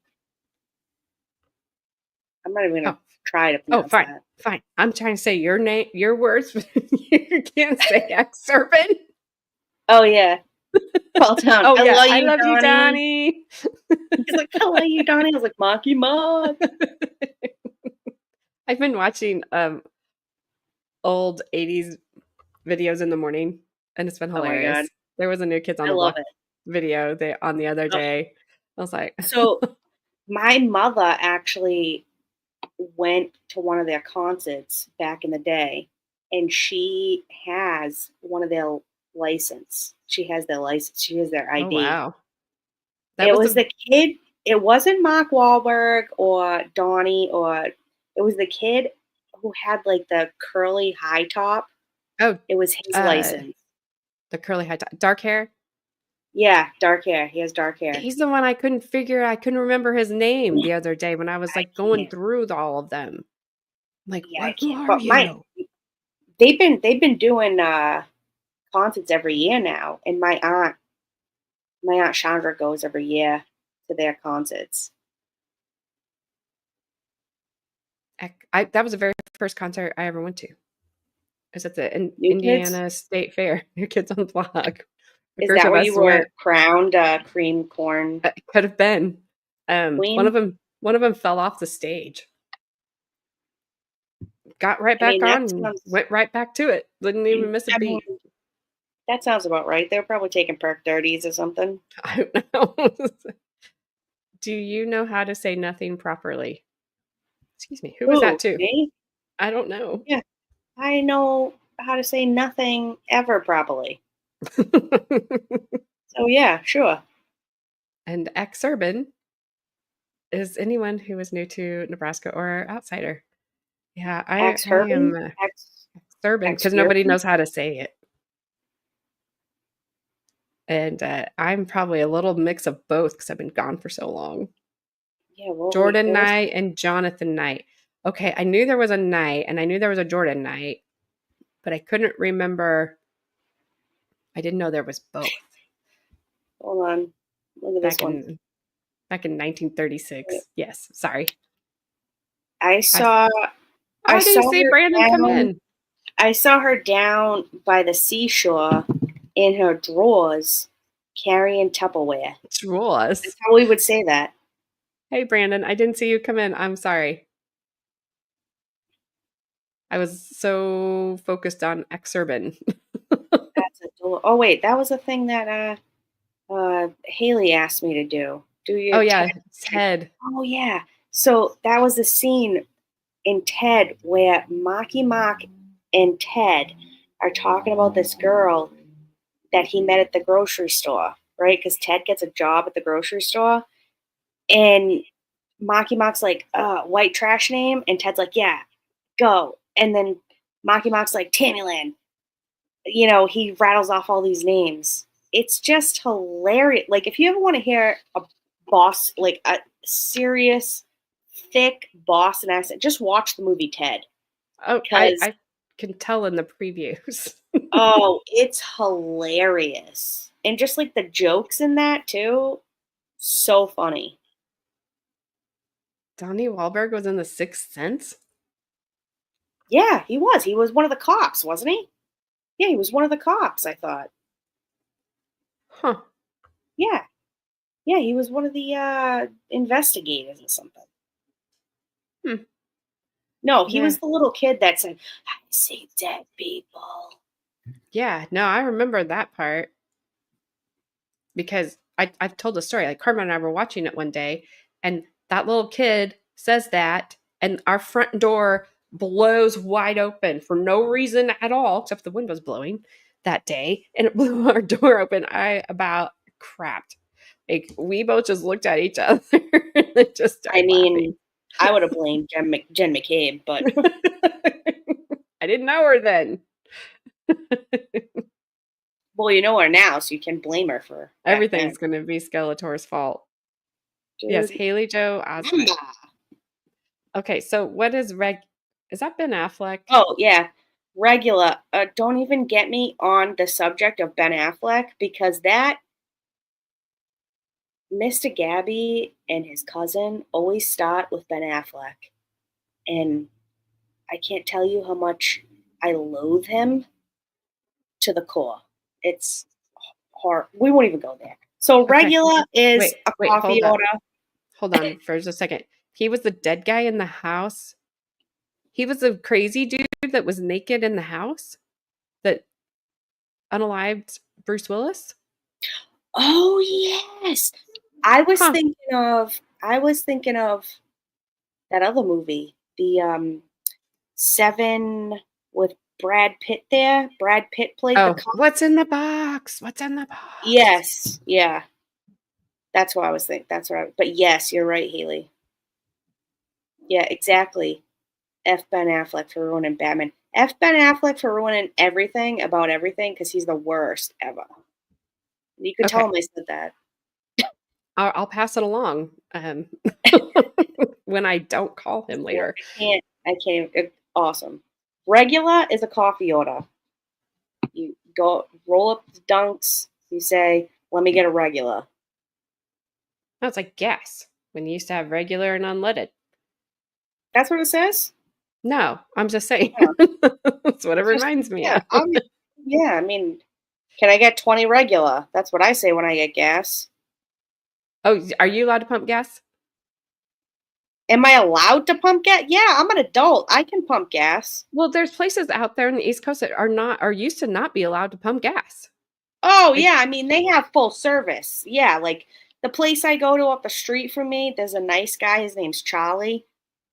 I'm not even Oh, gonna try to oh, pronounce fine, that. fine. I'm trying to say your name, your words, but you can't say Axurban. Oh yeah, Puddletown. Oh I yeah, love I you, love you, Donnie. Donnie. He's like, I love you, Donnie. I was like, Marky Mark. I've been watching old 80s videos in the morning, and it's been Oh my god, hilarious. There was a New Kids on I the love Block it. video on the other Oh, day. I was like, so my mother actually went to one of their concerts back in the day, and she has one of their license. She has their license. She has their oh ID. wow. That It was was a the kid. It wasn't Mark Wahlberg or Donnie or it was the kid who had like the curly high top. oh It was his uh license. the curly high top, dark hair. Yeah, dark hair. He has dark hair. He's the one I couldn't remember his name the other day when I was I like going can't. through all of them. I'm like, Yeah, I what? Who can't. are But my you? they've been doing concerts every year now, and my aunt Chandra goes every year to their concerts. That was the very first concert I ever went to. It was at the New Kids, Indiana State Fair. New Kids on the Block. A is group that of where you us were went. crowned cream corn It could have been. One of queen? them. One of them fell off the stage. Got right I back mean, that on and sounds. went right back to it. Didn't even miss a I mean, beat. That sounds about right. They were probably taking perk 30s or something. I don't know. Do you know how to say nothing properly? Excuse me. Who was that Who? to? Me? I don't know. Yeah. I know how to say nothing ever properly. So yeah, sure. And exurban is anyone who is new to Nebraska or outsider. Yeah, Ex I am Herbin? exurban Ex because nobody Yerban? knows how to say it. And I'm probably a little mix of both because I've been gone for so long. Yeah, well, Jordan there was Knight and Jonathan Knight. Okay, I knew there was a Knight and I knew there was a Jordan Knight, but I couldn't remember. I didn't know there was both hold on. Look at this back one. in back in Wait. 1936. Yes, sorry. I I saw I I didn't saw see her Brandon come down in. I saw her down by the seashore in her drawers carrying Tupperware. Drool That's us. how we would say that. Hey, Brandon, I didn't see you come in. I'm sorry. I was so focused on exurban. That's oh wait, that was a thing that Haley asked me to do. Do your Oh TED. yeah, Ted. Oh yeah. So that was the scene in Ted where Marky Mark and Ted are talking about this girl that he met at the grocery store, right? Because Ted gets a job at the grocery store, and Marky Mark's like, white trash name, and Ted's like, yeah, go. And then Marky Mark's like, Tammyland. He rattles off all these names. It's just hilarious. Like, if you ever want to hear a boss, like a serious, thick Boston accent, just watch the movie Ted. Oh, Because, I can tell in the previews. oh, it's hilarious. And just like the jokes in that, too, so funny. Donnie Wahlberg was in The Sixth Sense? Yeah, he was. He was one of the cops, wasn't he? Yeah, he was one of the cops, I thought. Huh. Yeah. Yeah, he was one of the investigators or something. Hmm. No, he Yeah. was the little kid that said, I see dead people. Yeah. No, I remember that part because I've told the story. Like Carmen and I were watching it one day, and that little kid says that, and our front door blows wide open for no reason at all, except the wind was blowing that day, and it blew our door open. I about crapped. Like we both just looked at each other and just I started laughing. mean, I would have blamed Jen McCabe, but I didn't know her then. well, you know her now, so you can blame her for back then. Everything's going to be Skeletor's fault. Yes, Dude, Haley Joe remember. Osment. Okay, so what is Reg? Is that Ben Affleck? Oh, yeah. Regular. Don't even get me on the subject of Ben Affleck because that Mr. Gabby and his cousin always start with Ben Affleck. And I can't tell you how much I loathe him to the core. It's hard. We won't even go there. So Okay, regular is a wait, coffee hold up, order. hold on for just a second. He was the dead guy in the house. He was the crazy dude that was naked in the house that unalived Bruce Willis. Oh yes. Huh? I was thinking of that other movie, the Seven with Brad Pitt there. Brad Pitt played the Oh, cop. what's in the box? What's in the box? Yes. Yeah. That's what I was thinking. But yes, you're right, Haley. Yeah, exactly. F Ben Affleck for ruining Batman. F Ben Affleck for ruining everything about everything because he's the worst ever. You could tell Okay, him I said that. I'll pass it along when I don't call him Yeah, later. I can't. Awesome. Regular is a coffee order. You go roll up the dunks. You say, "Let me get a regular." No, it's like gas when you used to have regular and unleaded. That's what it says. No, I'm just saying. Yeah, That's what it it's just reminds me yeah. of. Yeah. I mean, can I get 20 regular? That's what I say when I get gas. Oh, are you allowed to pump gas? Am I allowed to pump gas? Yeah, I'm an adult. I can pump gas. Well, there's places out there in the East Coast that are used to not be allowed to pump gas. Oh Like, yeah, I mean they have full service. Yeah, like the place I go to up the street from me, there's a nice guy, his name's Charlie.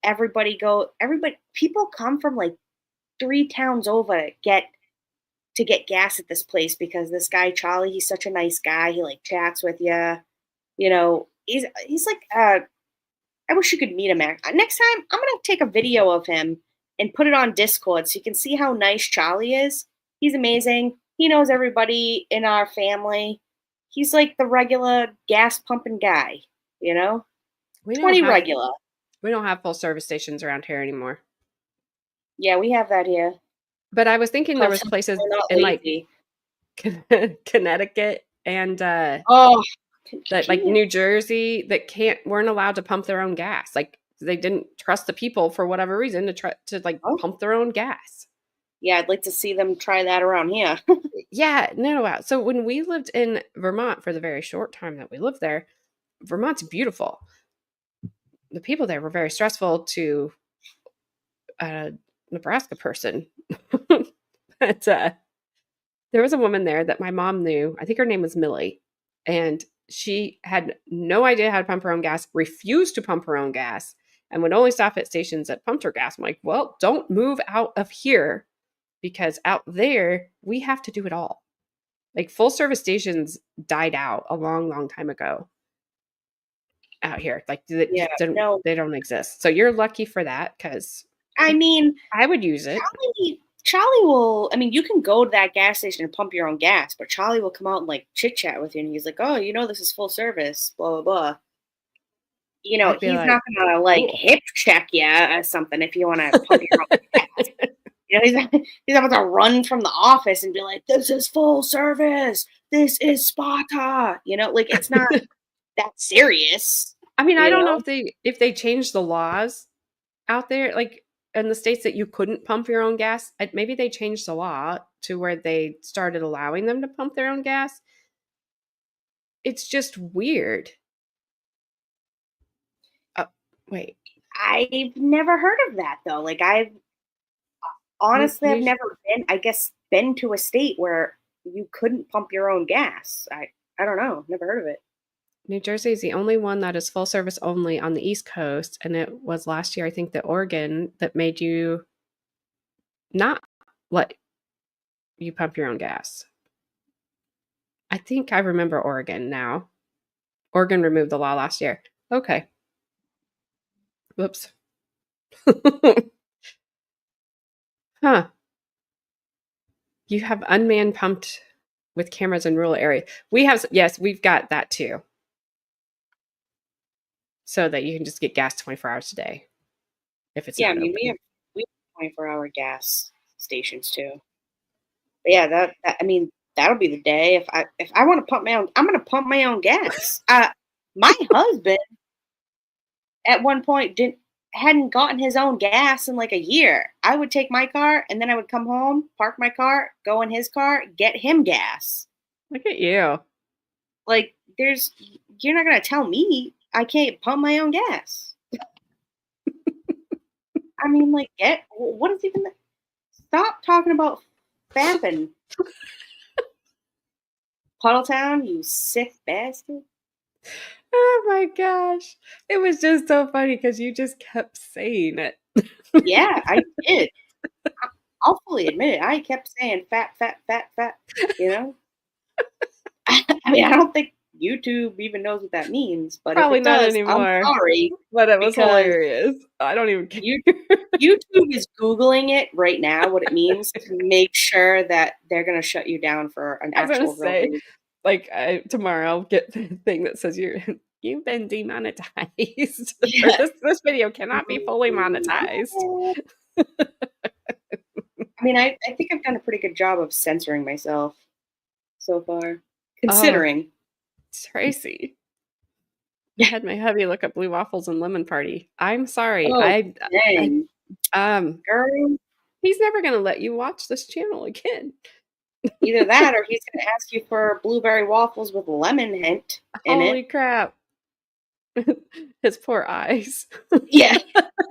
Everybody people come from like 3 towns over to get gas at this place because this guy Charlie, he's such a nice guy. He like chats with you. You know, he's like I wish you could meet him. Next time, I'm gonna take a video of him and put it on Discord so you can see how nice Charlie is. He's amazing. He knows everybody in our family. He's like the regular gas pumping guy, you know? we don't 20 have regular. we don't have full service stations around here anymore. Yeah, we have that here. But I was thinking there Because was places we're not in like lazy. Connecticut and Oh, can, that can like you? New Jersey that weren't allowed to pump their own gas. Like they didn't trust the people for whatever reason to try to like Oh, pump their own gas. yeah, I'd like to see them try that around here. Yeah, no. So when we lived in Vermont for the very short time that we lived there, Vermont's beautiful. The people there were very stressful to a Nebraska person. But there was a woman there that my mom knew. I think her name was Millie. And she had no idea how to pump her own gas, refused to pump her own gas, and would only stop at stations that pumped her gas. I'm like, well, don't move out of here because out there, we have to do it all. Like full service stations died out a long, long time ago out here. Like Yeah, no. they don't exist. So you're lucky for that because I mean, I would use it. Charlie will. I mean, you can go to that gas station and pump your own gas, but Charlie will come out and like chit chat with you, and he's like, "Oh, you know, this is full service, blah blah blah." You know, I'd be he's like, not gonna like cool. hip check you or something if you want to pump your own gas. You know, he's about to run from the office and be like, "This is full service. This is Sparta." You know, like it's not that serious. I mean, I You don't know know, if they changed the laws out there, like in the states that you couldn't pump your own gas. Maybe they changed the law to where they started allowing them to pump their own gas. It's just weird. Uh, wait, I've never heard of that though. Like I've New, honestly, I've New, never been, I guess, been to a state where you couldn't pump your own gas. I don't know. Never heard of it. New Jersey is the only one that is full service only on the East Coast, and it was last year, I think, that Oregon that made you not let you pump your own gas. I think I remember Oregon now. Oregon removed the law last year. Okay. Whoops. Huh. You have unmanned pumped with cameras in rural areas. We have, yes, we've got that too. So that you can just get gas 24 hours a day if it's Yeah, I not mean open. we have 24-hour gas stations too. But yeah, that I mean that'll be the day if I want to pump my own. I'm gonna pump my own gas. My husband at one point didn't hadn't gotten his own gas in like a year. I would take my car and then I would come home, park my car, go in his car, get him gas. Look at you. Like you're not gonna tell me I can't pump my own gas. I mean, like, what is even? Stop talking about fapping, Puddletown, you sick bastard. Oh my gosh. It was just so funny because you just kept saying it. Yeah, I did. I'll fully admit it. I kept saying fat, fat, fat, fat. You know, I mean, I don't think YouTube even knows what that means, but if Probably it not does, I'm anymore, sorry but it was because hilarious. I don't even care. you YouTube is Googling it right now, what it means to make sure that they're going to shut you down for an I was gonna actual real say, reason. like, tomorrow I'll get the thing that says you've been demonetized, or Yeah. this video cannot be fully monetized. I mean, I think I've done a pretty good job of censoring myself so far, Oh, considering. Tracy. I had my hubby look up Blue Waffles and Lemon Party. I'm sorry. Oh, I dang. um Girl, he's never gonna let you watch this channel again. either that or he's going to ask you for blueberry waffles with lemon hint in it. Holy crap. His poor eyes. Yeah,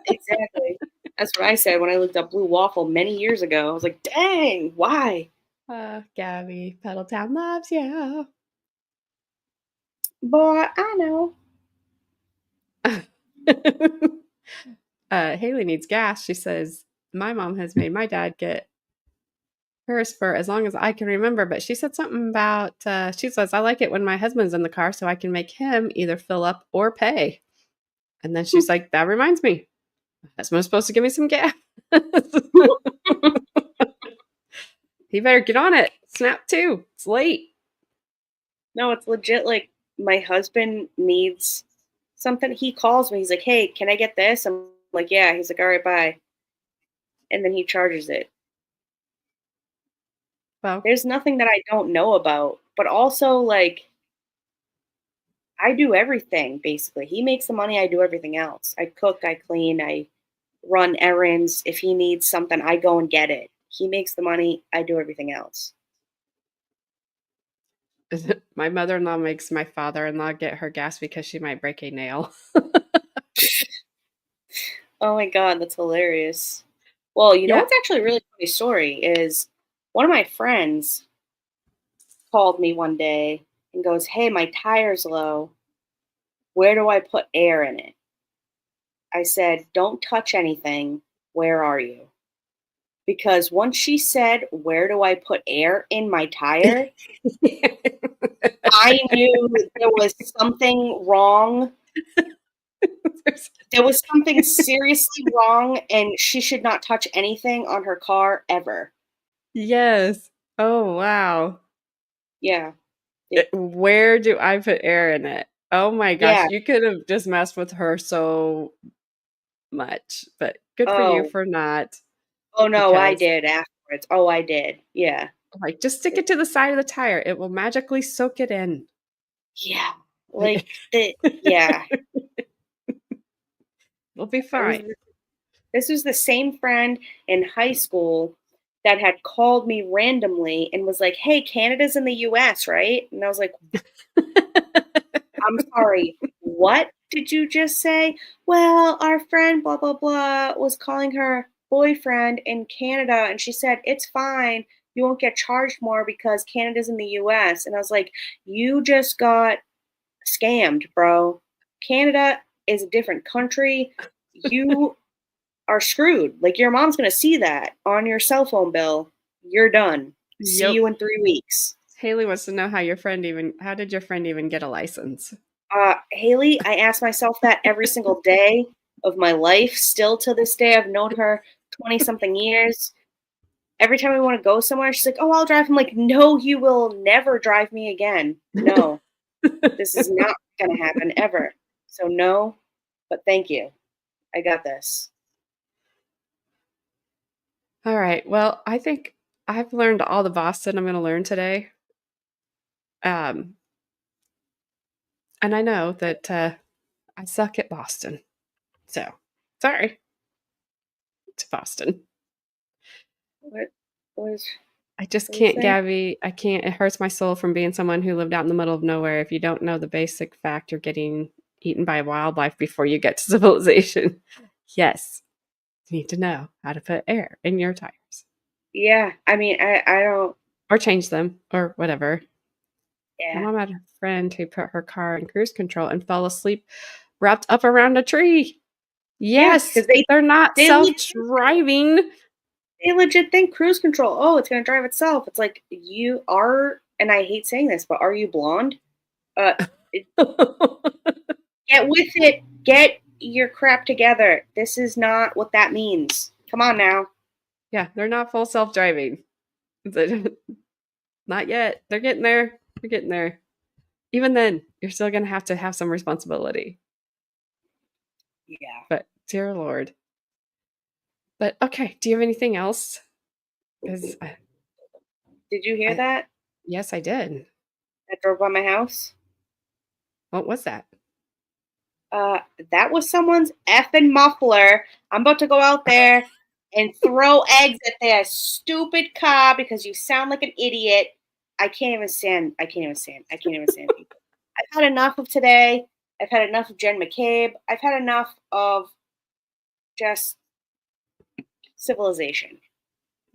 exactly. That's what I said when I looked up blue waffle many years ago. I was like, dang, why? Gabby, Pedaltown loves you. Boy, I know. Haley needs gas. She says, my mom has made my dad get hers for as long as I can remember. But she said something about, she says, I like it when my husband's in the car so I can make him either fill up or pay. And then she's like, that reminds me, husband's supposed to give me some gas. He better get on it. Snap too. It's late. No, it's legit. Like, my husband needs something. He calls me. He's like, hey, can I get this? I'm like, yeah. He's like, all right, bye. And then he charges it. Well, There's nothing that I don't know about. But also, like, I do everything basically. He makes the money, I do everything else. I cook, I clean, I run errands. If he needs something, I go and get it. He makes the money, I do everything else. my mother in law makes my father in law get her gas because she might break a nail. Oh my god, that's hilarious. Well, you know Yeah. what's actually a really funny story is one of my friends called me one day and goes, "Hey, my tire's low. Where do I put air in it?" I said, "Don't touch anything. Where are you?" Because once she said, "Where do I put air in my tire?" I knew there was something wrong. There was something seriously wrong, and she should not touch anything on her car ever. Yes. Oh, wow. Yeah. It, Where do I put air in it? Oh my gosh, yeah. you could have just messed with her so much, but good for you Oh. for not Oh, no, I because did afterwards. Oh, I did. Yeah. like just stick it to the side of the tire. It will magically soak it in. Yeah. Like Like, yeah. it'll be It was fine. This was the same friend in high school that had called me randomly and was like, "Hey, Canada's in the US, right?" And I was like, "I'm sorry, what did you just say?" "Well, our friend blah blah blah was calling her boyfriend in Canada and she said, "It's fine. You won't get charged more because Canada's in the US." And I was like, "You just got scammed, bro. Canada is a different country. You are screwed. Like, your mom's going to see that on your cell phone bill. You're done. See Yep. you in 3 weeks." Haley wants to know how did your friend even get a license? Haley, I ask myself that every single day of my life. Still to this day, I've known her 20 something years. Every time we want to go somewhere, she's like, "Oh, I'll drive." I'm like, "No, you will never drive me again. No, this is not going to happen ever. So, no, but thank you. I got this." All right. Well, I think I've learned all the Boston I'm going to learn today. Um, and I know that I suck at Boston. So, sorry to Boston. What was, I just what were you can't, saying? Gabby. I can't. It hurts my soul from being someone who lived out in the middle of nowhere. If you don't know the basic fact, you're getting eaten by wildlife before you get to civilization. Yes, you need to know how to put air in your tires Yeah, I mean, I don't, or change them or whatever. My yeah. mom had a friend who put her car in cruise control and fell asleep wrapped up around a tree. Yeah, Yes, because they're not they self legit, driving. they legit think cruise control. Oh, it's gonna drive itself. It's like, you are, and I hate saying this, but are you blonde? Uh, get with it. Get your crap together. This is not what that means. Come on now. Yeah, they're not full self driving. Not yet. They're getting there. They're getting there. Even then, you're still going to have some responsibility. Yeah. But dear Lord. But okay, do you have anything else? Because Did you hear I, that? yes, I did. That drove by my house. What was that? Uh, that was someone's effing muffler. I'm about to go out there and throw eggs at their stupid car because you sound like an idiot. I can't even stand. I can't even stand. I can't even stand people. I've had enough of today. I've had enough of Jen McCabe. I've had enough of just civilization.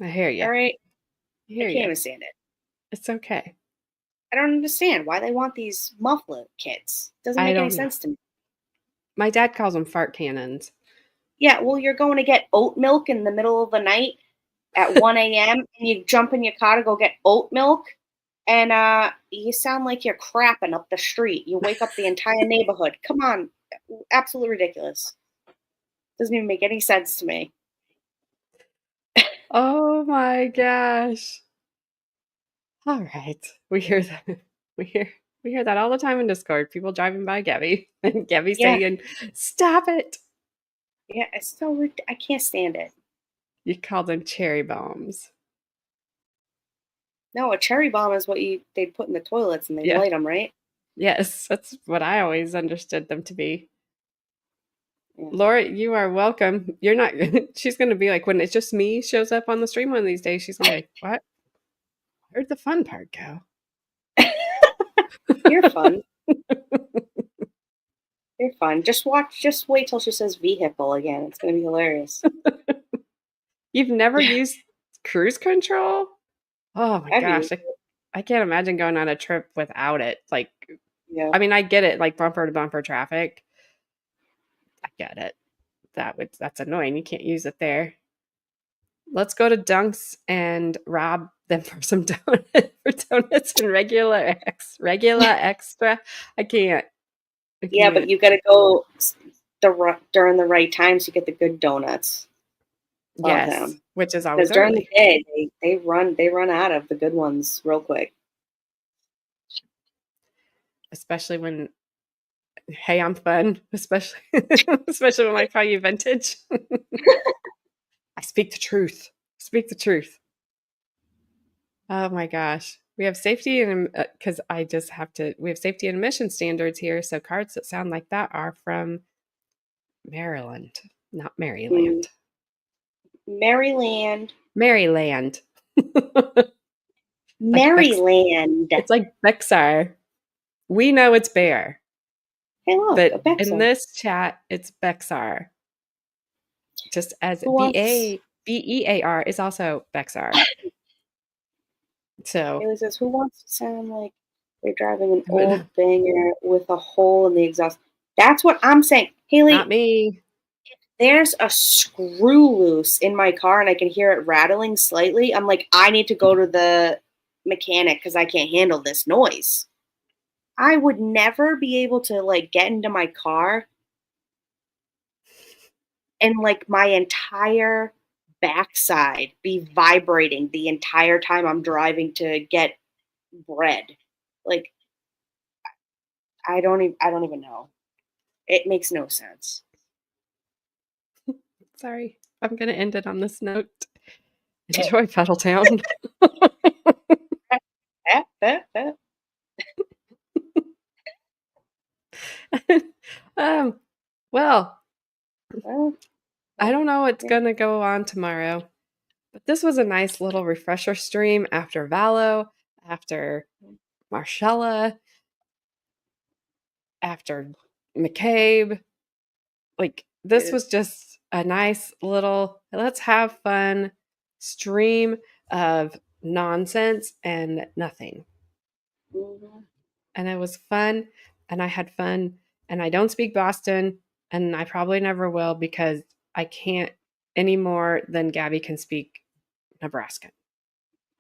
I hear you. All right. I I hear can't you. even stand it. It's okay. I don't understand why they want these muffler kits. Doesn't I make any don't know. sense to me. My dad calls them fart cannons. Yeah, well, you're going to get oat milk in the middle of the night at 1 a.m. and you jump in your car to go get oat milk, and you sound like you're crapping up the street. You wake up the entire neighborhood. Come on, absolutely ridiculous. Doesn't even make any sense to me. Oh my gosh. All right. We hear that. We hear we hear that all the time in Discord. People driving by Gabby and Gabby Yeah, saying, "Stop it." yeah, it's so I can't stand it. You call them cherry bombs. No, a cherry bomb is what they put in the toilets and they Yeah. light them, right? Yes, that's what I always understood them to be. Yeah. Laura, you are welcome. You're not she's going to be like when it's just me shows up on the stream one of these days, she's going to be like, "What? Where'd the fun part go?" You're fun. You're fun. Just wait till she says vehicle again. It's gonna be hilarious. You've never used cruise control? Oh my I've gosh, used I can't imagine going on a trip without it. Like, yeah. I mean, I get it, like bumper to bumper traffic. I get it. That's annoying. You can't use it there. Let's go to Dunks and rob them for some donuts and regular extra. I can't. I Yeah, but can't. you gotta go during the right time so you get the good donuts. A lot of Yes, them. which is Because always during the early, day they run out of the good ones real quick. especially when hey, I'm fun, especially especially when I call you vintage. I speak the truth. Speak the truth. Oh my gosh. We have safety and because I just have to. We have safety and emission standards here. So cards that sound like that are from Maryland, not Mm. Maryland. Maryland. Maryland. Like Bex. Maryland. It's like Bexar. We know it's bear, Hey, look, but a in Bexa. this chat, it's Bexar. Just as Who wants? Bear is also Bexar. So Haley says, "Who wants to sound like they're driving an I'm gonna, old banger with a hole in the exhaust?" That's what I'm saying, not Haley. me. There's a screw loose in my car, and I can hear it rattling slightly. I'm like, I need to go to the mechanic because I can't handle this noise. I would never be able to like get into my car and like my entire backside be vibrating the entire time I'm driving to get bread. Like I don't even know. It makes no sense. Sorry. I'm gonna end it on this note. Enjoy Pedaltown. um, well, Well, I don't know what's yeah. gonna go on tomorrow, but this was a nice little refresher stream after Valo, after Marcella, after McCabe. Like this It, was just a nice little let's have fun stream of nonsense and nothing. mhm. And it was fun and I had fun and I don't speak Boston and I probably never will because I can't any more than Gabby can speak Nebraska.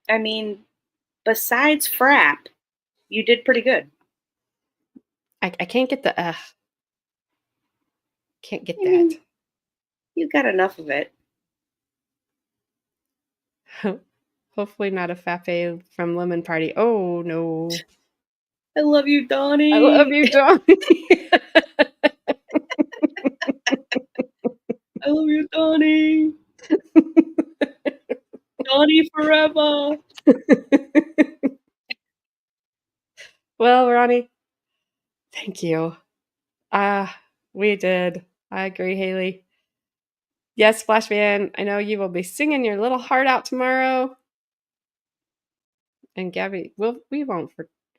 I mean, besides frap, you did pretty good. I can't get the can't get I that. mean, you got enough of it. Hopefully not a fafe from Lemon Party. Oh no. I love you, I love Donnie. you, John. I love you, Donnie. Donnie forever. Well, Ronnie, thank you. We did. I agree, Haley. Yes, Flashman, I know you will be singing your little heart out tomorrow. And Gabby, we'll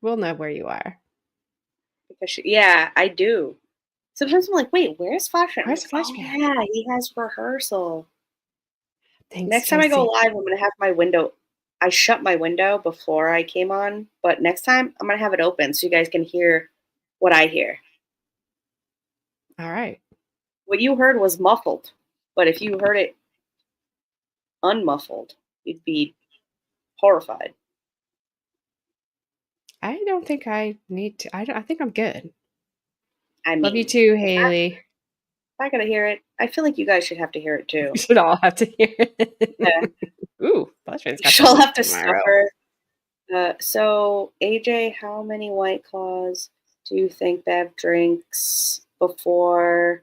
know where you are. Because yeah, I do. Sometimes I'm like, wait, where's Flashman? I'm Where's like, oh Flashman? yeah, he has rehearsal. Thanks, Next time I go Casey. live, I'm gonna have my window. I shut my window before I came on, but next time I'm gonna have it open so you guys can hear what I hear. All right. What you heard was muffled, but if you heard it unmuffled, you'd be horrified. I don't think I need to. I think I'm good. I Love you mean, too, if Haley. I gotta hear it, I feel like you guys should have to hear it We too. should all have to hear Yeah, it. Ooh, Butchman's got the she'll list have to tomorrow. suffer. So AJ, how many White Claws do you think Bev drinks before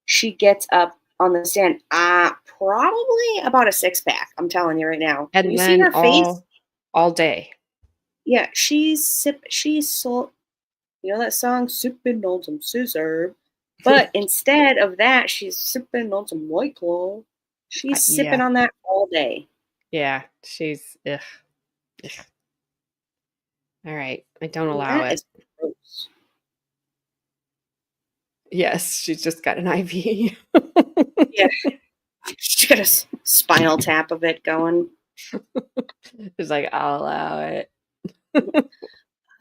she gets up on the stand? Probably about a 6 pack. I'm telling you right now. Have And you seen then her face? all day. Yeah, she's so, you know that song, sipping on some scissor. But instead of that, she's sipping on some White Claw. She's Yeah. sipping on that all day. Yeah. She's ugh. Ugh. All right. I don't And allow that it. is gross. Yes, she's just got an IV. Yeah, she got a spinal tap of it going. It's like, I'll allow it.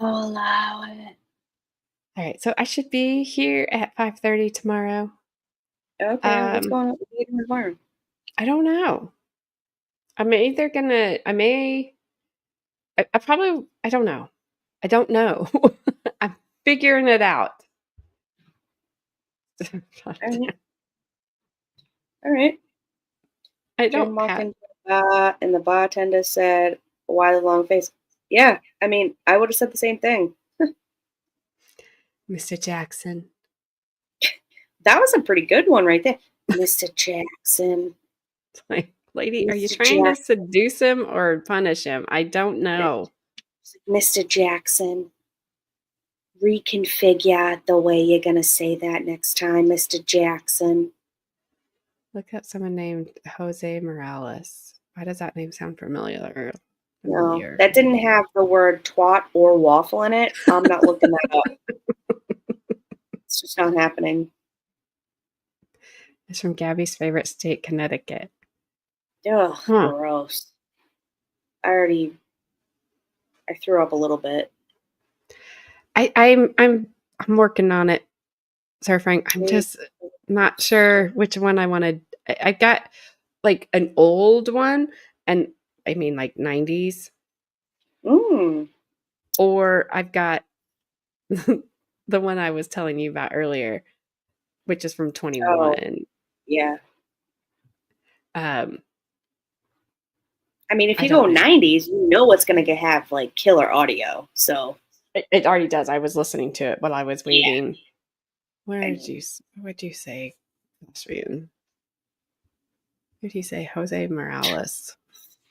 I'll allow it. All right. So I should be here at 5:30 tomorrow. Okay, what's Um, going on with the farm? I don't know. I probably, I don't know. I don't know. I'm figuring it out. All right, all right. I don't Jim walked have into the bar, and the bartender said, "Why the long face?" Yeah, I mean, I would have said the same thing. Mr. Jackson. That was a pretty good one right there, Mr. Jackson. Like, lady, are you Mr. trying to Jackson. seduce him or punish him? I don't know. Mr. Jackson. Reconfigure the way you're gonna say that next time, Mr. Jackson. Look up someone named Jose Morales. Why does that name sound familiar? No, Familiar. that didn't have the word twat or waffle in it. I'm not looking that up. It's just not happening. It's from Gabby's favorite state, Connecticut. Ugh, Huh. gross. I already, I threw up a little bit. I'm working on it, Sir Frank. I'm just not sure which one I wanted. I got like an old one, and I mean like 90s, Mm. or I've got the one I was telling you about earlier, which is from Oh, 21. yeah. Um, I mean, if I you don't go know. 90s, you know it's going to have like killer audio. So, It already does. I was listening to it while I was yeah. waiting. I mean, What did you say? Who did you say? Jose Morales.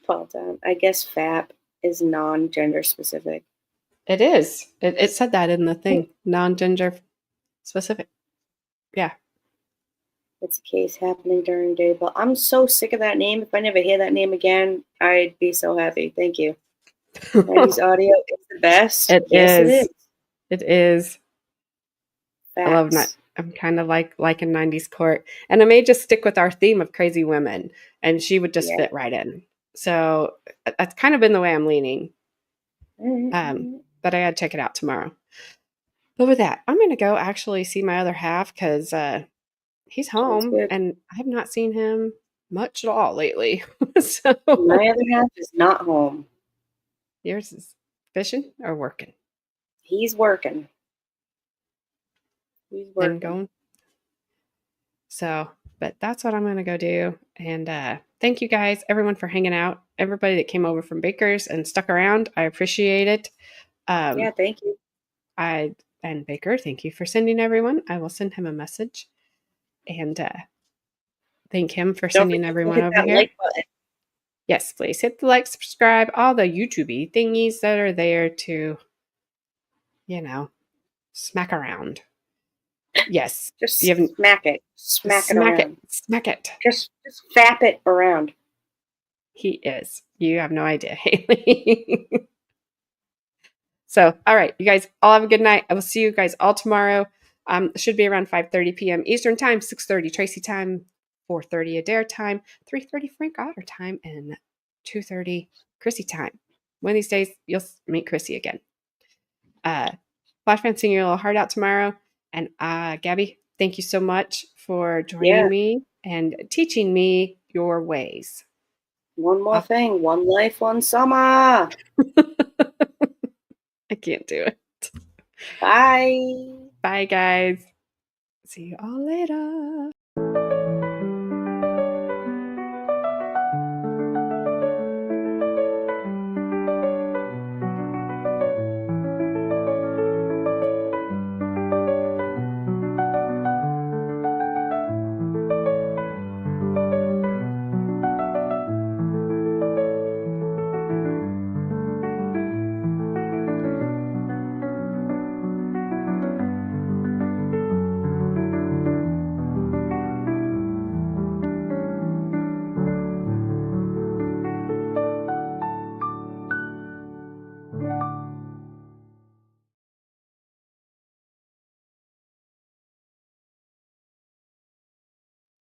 well done. I guess FAP is non gender specific. It is. It said that in the thing. Non-gender specific. Yeah. It's a case happening during day, but I'm so sick of that name. If I never hear that name again, I'd be so happy. Thank you. 90s audio is the best. It Yes, it is. is. It is. I love that. Facts. I'm kind of like a 90s court. And I may just stick with our theme of crazy women, and she would just Yeah. fit right in. So that's kind of been the way I'm leaning. But I gotta check it out tomorrow. But with that, I'm gonna go actually see my other half because he's Sounds home good. and I have not seen him much at all lately. So My other half is not home. yours is fishing or working He's working. He's and working. going. So, but that's what I'm gonna go do. And thank you guys, everyone, for hanging out. Everybody that came over from Baker's and stuck around, I appreciate it. Yeah, thank you. I and Baker, thank you for sending everyone. I will send him a message and thank him for Don't sending forget to everyone hit over that here. like button. Yes, please hit the like, subscribe, all the YouTubey thingies that are there to, you know, smack around. Yes, you Just haven't smack it. Smack it smack it, around. smack it. Just fap it around. He is. You have no idea, Haley. So, all right, you guys all have a good night. I will see you guys all tomorrow. Should be around 5:30 p.m. Eastern time, 6:30 Tracy time, 4:30 Adair time, 3:30 Frank Otter time, and 2:30 Chrissy time. One of these days, you'll meet Chrissy again. Flashman, sing your little heart out tomorrow. And Gabby, thank you so much for joining Yeah. me and teaching me your ways. One more I'll- thing. One life, one summer. I can't do it. Bye. Bye, guys. See you all later.